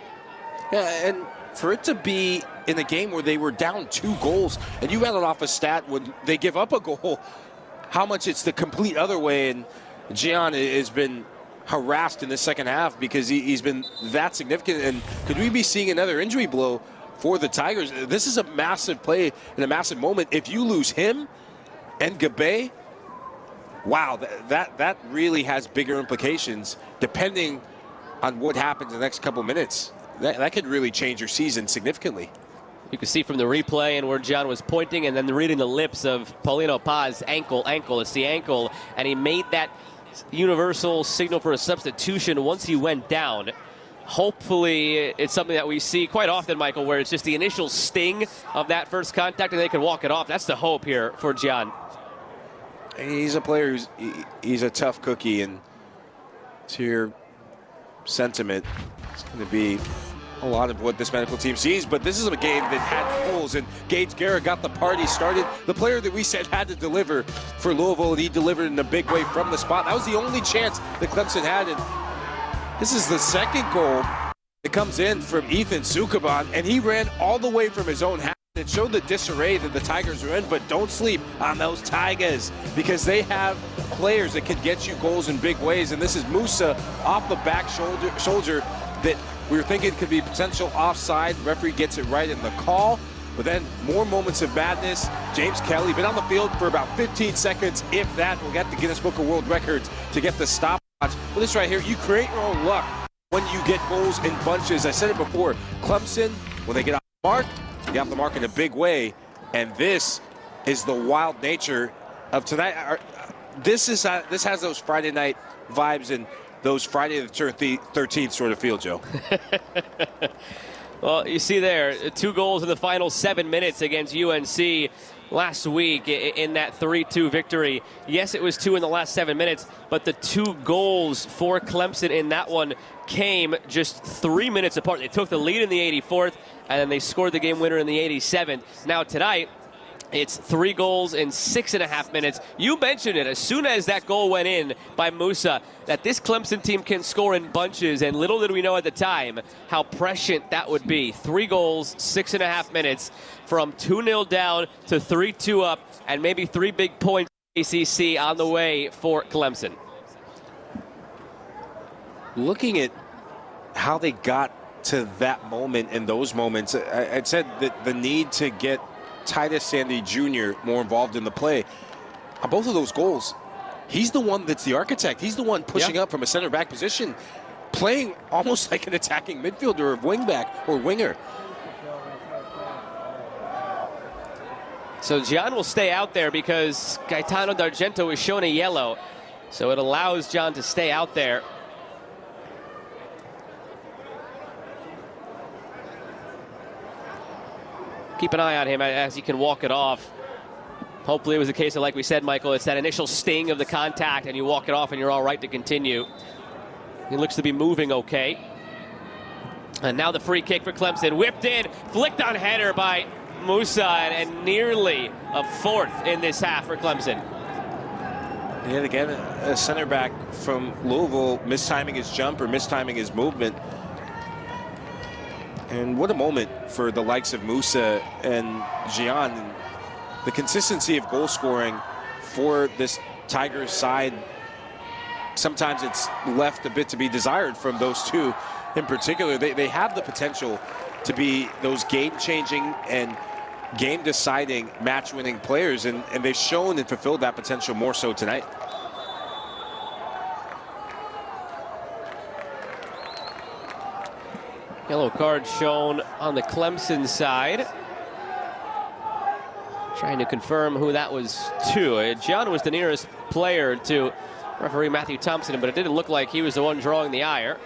Yeah, and for it to be in a game where they were down 2 goals, and you rattled off a stat when they give up a goal, how much it's the complete other way. And Gian has been harassed in the second half because he's been that significant. And could we be seeing another injury blow for the Tigers? This is a massive play and a massive moment. If you lose him and Gabe, wow, that really has bigger implications depending on what happens in the next couple minutes. That could really change your season significantly. You can see from the replay and where John was pointing and then reading the lips of Paulino Paz, ankle, it's the ankle, and he made that universal signal for a substitution once he went down. Hopefully it's something that we see quite often, Michael, where it's just the initial sting of that first contact and they can walk it off. That's the hope here for Gian. He's a player he's a tough cookie, and to your sentiment, it's going to be a lot of what this medical team sees. But this is a game that had goals, and Gage Guerra got the party started. The player that we said had to deliver for Louisville, and he delivered in a big way from the spot. That was the only chance that Clemson had, and this is the second goal that comes in from Ethan Sukuban, and he ran all the way from his own half. It showed the disarray that the Tigers are in, but don't sleep on those Tigers because they have players that can get you goals in big ways. And this is Musa off the back shoulder that we were thinking could be potential offside. Referee gets it right in the call. But then more moments of madness. James Kelly been on the field for about 15 seconds, if that. We'll get the Guinness Book of World Records to get the stopwatch. Well, this right here, you create your own luck when you get goals in bunches. I said it before, Clemson, when they get off the mark, they get off the mark in a big way. And this is the wild nature of tonight. This has those Friday night vibes and those Friday the 13th sort of feel, Joe. Well, you see there, 2 goals in the final 7 minutes against UNC last week in that 3-2 victory. Yes, it was 2 in the last 7 minutes, but the 2 goals for Clemson in that one came just 3 minutes apart. They took the lead in the 84th, and then they scored the game winner in the 87th. Now tonight, it's 3 goals in 6.5 minutes. You mentioned it as soon as that goal went in by Musa, that this Clemson team can score in bunches, and little did we know at the time how prescient that would be. 3 goals, 6.5 minutes, from 2-0 down to 3-2 up, and maybe 3 big points ACC on the way for Clemson. Looking at how they got to that moment and those moments, I'd said that the need to get Titus Sandy Jr. more involved in the play. On both of those goals, he's the one that's the architect. He's the one pushing up from a center back position, playing almost like an attacking midfielder or wingback or winger. So John will stay out there because Gaetano D'Argento is shown a yellow. So it allows John to stay out there. Keep an eye on him as he can walk it off. Hopefully it was a case of, like we said, Michael, it's that initial sting of the contact and you walk it off and you're all right to continue. He looks to be moving okay. And now the free kick for Clemson. Whipped in, flicked on header by Musa, and nearly a fourth in this half for Clemson. And yet again, a center back from Louisville mistiming his jump or mistiming his movement. And what a moment for the likes of Musa and Gian. The consistency of goal scoring for this Tigers side, sometimes it's left a bit to be desired from those two in particular. They have the potential to be those game-changing and game-deciding, match-winning players, and they've shown and fulfilled that potential more so tonight. Yellow card shown on the Clemson side. Trying to confirm who that was to. John was the nearest player to referee Matthew Thompson, but it didn't look like he was the one drawing the ire.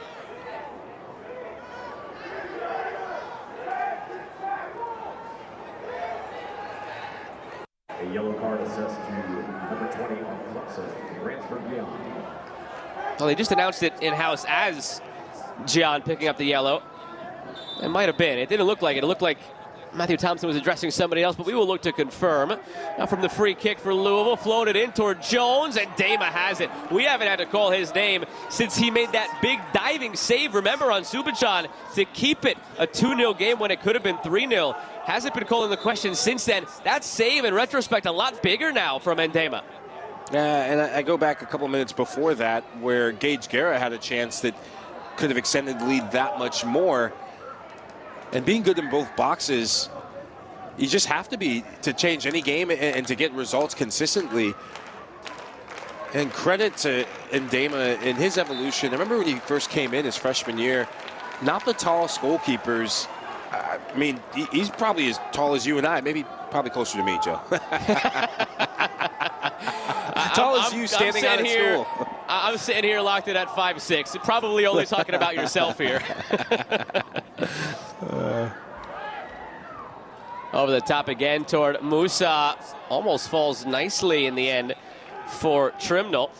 A yellow card assessed to number 20 on Clemson, Ransford Gian. Well, they just announced it in-house as Gian picking up the yellow. It might have been. It didn't look like it. It looked like Matthew Thompson was addressing somebody else, but we will look to confirm. Now from the free kick for Louisville, floated in toward Jones, and Dama has it. We haven't had to call his name since he made that big diving save, remember, on Subachan to keep it a 2-0 game when it could have been 3-0. Hasn't been calling the question since then. That save, in retrospect, a lot bigger now from Ndema. And I go back a couple minutes before that where Gage Guerra had a chance that could have extended the lead that much more. And being good in both boxes, you just have to be to change any game and to get results consistently. And credit to Ndema in his evolution. I remember when he first came in his freshman year, not the tallest goalkeepers. I mean, he's probably as tall as you and I, maybe probably closer to me, Joe. Tall as you standing on a stool. I'm sitting here locked in at 5'6". Probably only talking about yourself here. Over the top again toward Musa. Almost falls nicely in the end for Trimnell.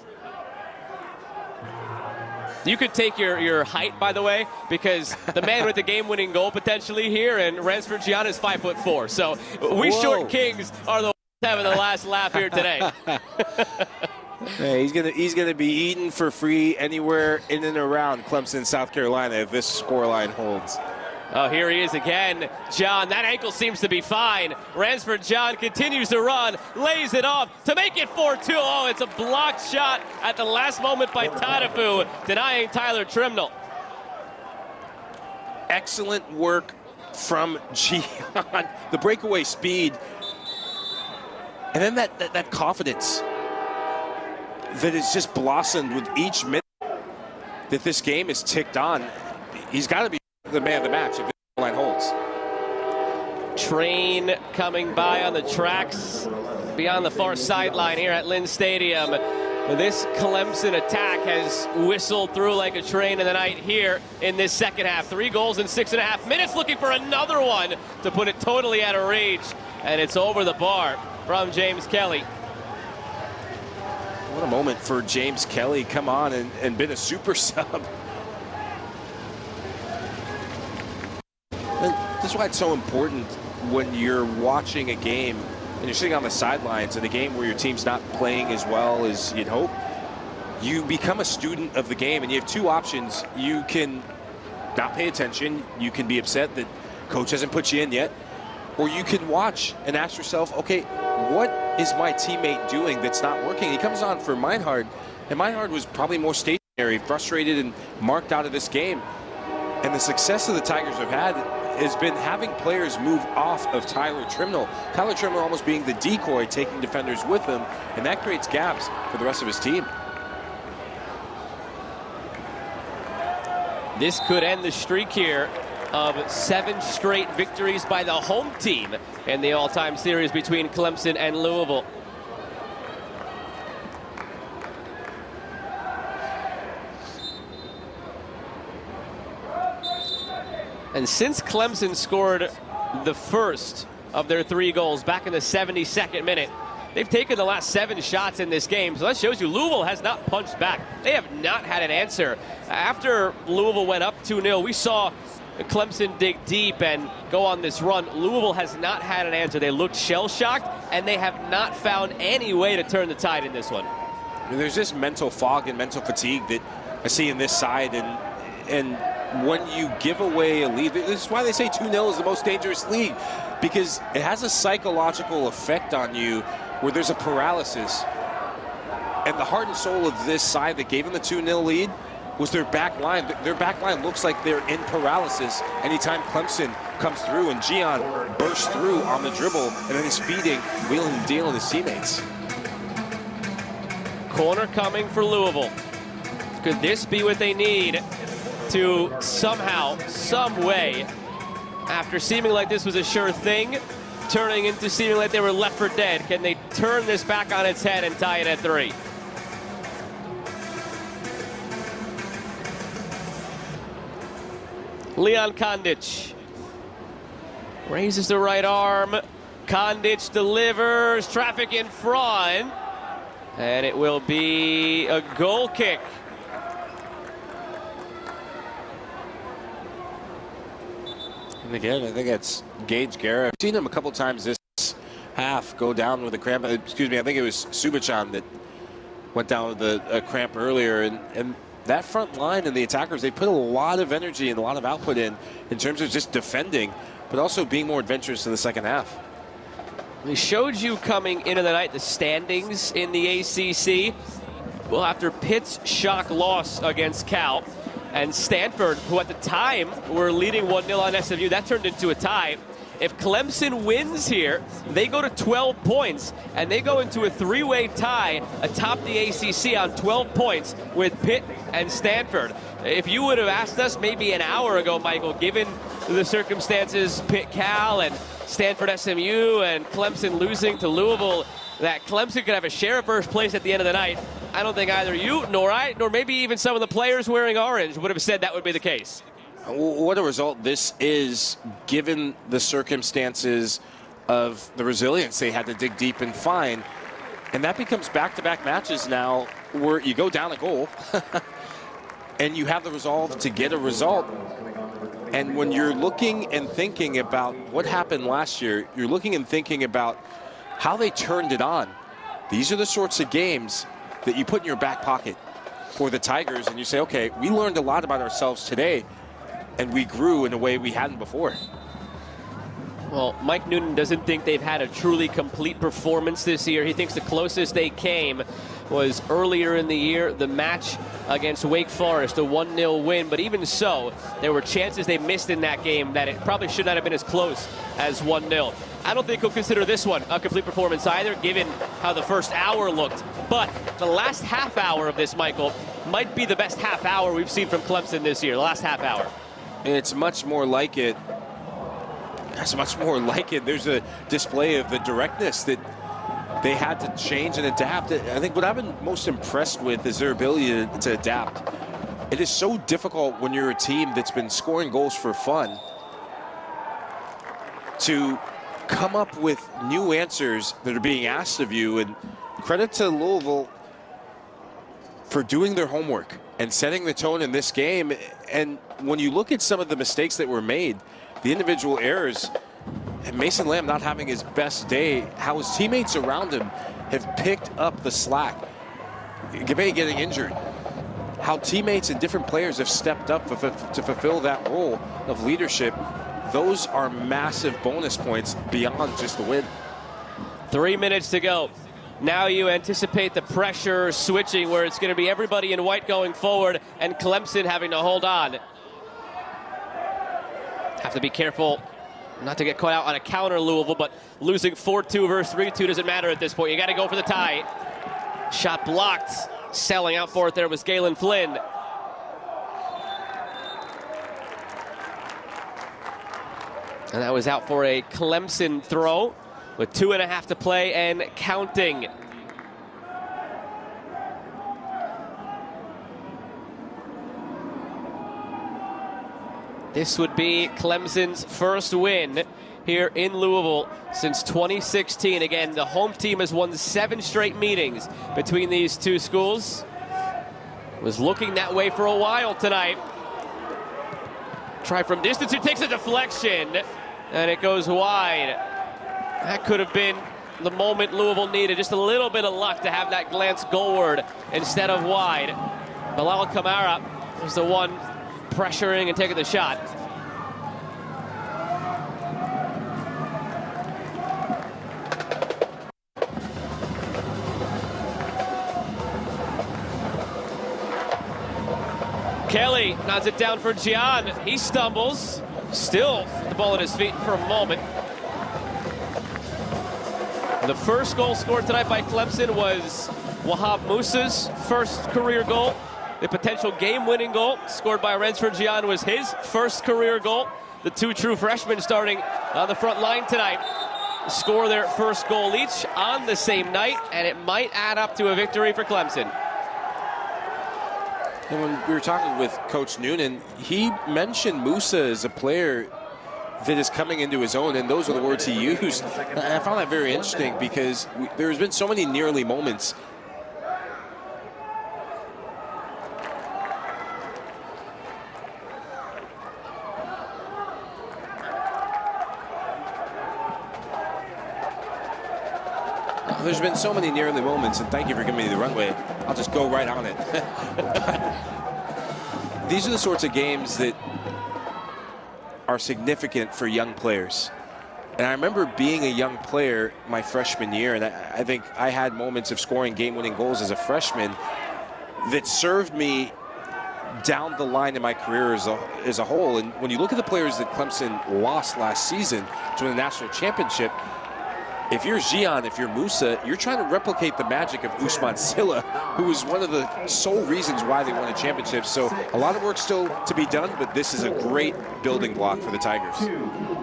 You could take your height, by the way, because the man with the game-winning goal potentially here, and Ransford Gian is 5'4". So we short kings are the ones having the last laugh here today. Hey, he's gonna be eating for free anywhere in and around Clemson, South Carolina, if this scoreline holds. Oh, here he is again. John, that ankle seems to be fine. Ransford John continues to run, lays it off to make it 4-2. Oh, it's a blocked shot at the last moment by Tadafu, denying Tyler Trimnell. Excellent work from Gian. The breakaway speed. And then that confidence that has just blossomed with each minute that this game is ticked on. He's got to be the man of the match if the line holds. Train coming by on the tracks beyond the far sideline here at Lynn Stadium. This Clemson attack has whistled through like a train in the night here in this second half. 3 goals in 6.5 minutes, looking for another one to put it totally out of reach. And it's over the bar from James Kelly. What a moment for James Kelly. Come on and been a super sub. And this is why it's so important when you're watching a game and you're sitting on the sidelines in a game where your team's not playing as well as you'd hope. You become a student of the game, and you have 2 options. You can not pay attention. You can be upset that coach hasn't put you in yet. Or you can watch and ask yourself, okay, what is my teammate doing that's not working? He comes on for Meinhard, and Meinhard was probably more stationary, frustrated, and marked out of this game. And the success of the Tigers have had has been having players move off of Tyler Trimnell. Tyler Trimnell almost being the decoy, taking defenders with him, and that creates gaps for the rest of his team. This could end the streak here of 7 straight victories by the home team in the all-time series between Clemson and Louisville. And since Clemson scored the first of their 3 goals back in the 72nd minute, they've taken the last 7 shots in this game. So that shows you Louisville has not punched back. They have not had an answer. After Louisville went up 2-0, we saw Clemson dig deep and go on this run. Louisville has not had an answer. They looked shell-shocked, and they have not found any way to turn the tide in this one. I mean, there's this mental fog and mental fatigue that I see in this side, and when you give away a lead, this is why they say 2-0 is the most dangerous lead, because it has a psychological effect on you where there's a paralysis. And the heart and soul of this side that gave them the 2-0 lead was their back line. Their back line looks like they're in paralysis anytime Clemson comes through, and Gian bursts through on the dribble and then is feeding, wheeling and dealing his teammates. Corner coming for Louisville. Could this be what they need to somehow, some way, after seeming like this was a sure thing, turning into seeming like they were left for dead? Can they turn this back on its head and tie it at 3? Leon Kondic raises the right arm. Kondic delivers, traffic in front, and it will be a goal kick. And again, I think it's Gage Guerra. I've seen him a couple times this half go down with a cramp. Excuse me, I think it was Subachan that went down with a cramp earlier. And that front line and the attackers, they put a lot of energy and a lot of output in terms of just defending, but also being more adventurous in the second half. We showed you coming into the night the standings in the ACC. Well, after Pitt's shock loss against Cal, and Stanford, who at the time were leading 1-0 on SMU, that turned into a tie. If Clemson wins here, they go to 12 points, and they go into a 3-way tie atop the ACC on 12 points with Pitt and Stanford. If you would have asked us maybe an hour ago, Michael, given the circumstances, Pitt Cal and Stanford SMU and Clemson losing to Louisville, that Clemson could have a share of first place at the end of the night, I don't think either you nor I, nor maybe even some of the players wearing orange would have said that would be the case. What a result this is, given the circumstances of the resilience they had to dig deep and find. And that becomes back-to-back matches now where you go down a goal and you have the resolve to get a result. And when you're looking and thinking about what happened last year, you're looking and thinking about how they turned it on. These are the sorts of games that you put in your back pocket for the Tigers, and you say, okay, we learned a lot about ourselves today, and we grew in a way we hadn't before. Well, Mike Noonan doesn't think they've had a truly complete performance this year. He thinks the closest they came was earlier in the year, the match against Wake Forest, a 1-0 win. But even so, there were chances they missed in that game that it probably should not have been as close as 1-0. I don't think he'll consider this one a complete performance either, given how the first hour looked. But the last half hour of this, Michael, might be the best half hour we've seen from Clemson this year, the last half hour. It's much more like it. It's much more like it. There's a display of the directness that they had to change and adapt. I think what I've been most impressed with is their ability to adapt. It is so difficult when you're a team that's been scoring goals for fun to come up with new answers that are being asked of you. And credit to Louisville for doing their homework and setting the tone in this game. And when you look at some of the mistakes that were made, the individual errors, and Mason Lamb not having his best day, how his teammates around him have picked up the slack. Gabay getting injured, how teammates and different players have stepped up to fulfill that role of leadership. Those are massive bonus points beyond just the win. 3 minutes to go. Now you anticipate the pressure switching where it's going to be everybody in white going forward and Clemson having to hold on. Have to be careful not to get caught out on a counter, Louisville, but losing 4-2 versus 3-2 doesn't matter at this point. You got to go for the tie. Shot blocked. Selling out for it there was Galen Flynn. And that was out for a Clemson throw with 2.5 to play and counting. This would be Clemson's first win here in Louisville since 2016. Again, the home team has won 7 straight meetings between these two schools. Was looking that way for a while tonight. Try from distance, it takes a deflection, and it goes wide. That could have been the moment Louisville needed. Just a little bit of luck to have that glance goalward instead of wide. Bilal Kamara is the one pressuring and taking the shot. Kelly nods it down for Gian. He stumbles. Still the ball at his feet for a moment. The first goal scored tonight by Clemson was Wahab Musa's first career goal. The potential game-winning goal scored by Rensford Gian was his first career goal. The two true freshmen starting on the front line tonight score their first goal each on the same night, and it might add up to a victory for Clemson. And when we were talking with Coach Noonan, he mentioned Musa as a player that is coming into his own, and those are the words he used. I found that very interesting because there's been so many nearly moments. There's been so many nearly moments, and thank you for giving me the runway. I'll just go right on it. These are the sorts of games that are significant for young players. And I remember being a young player my freshman year, and I think I had moments of scoring game-winning goals as a freshman that served me down the line in my career as a whole. And when you look at the players that Clemson lost last season to win the national championship, if you're Gian, if you're Musa, you're trying to replicate the magic of Ousmane Sylla, who was one of the sole reasons why they won a championship. So a lot of work still to be done, but this is a great building block for the Tigers.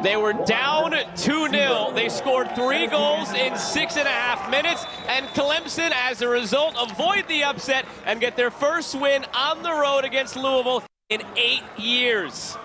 They were down 2-0. They scored 3 goals in 6.5 minutes, and Clemson, as a result, avoid the upset and get their first win on the road against Louisville in 8 years.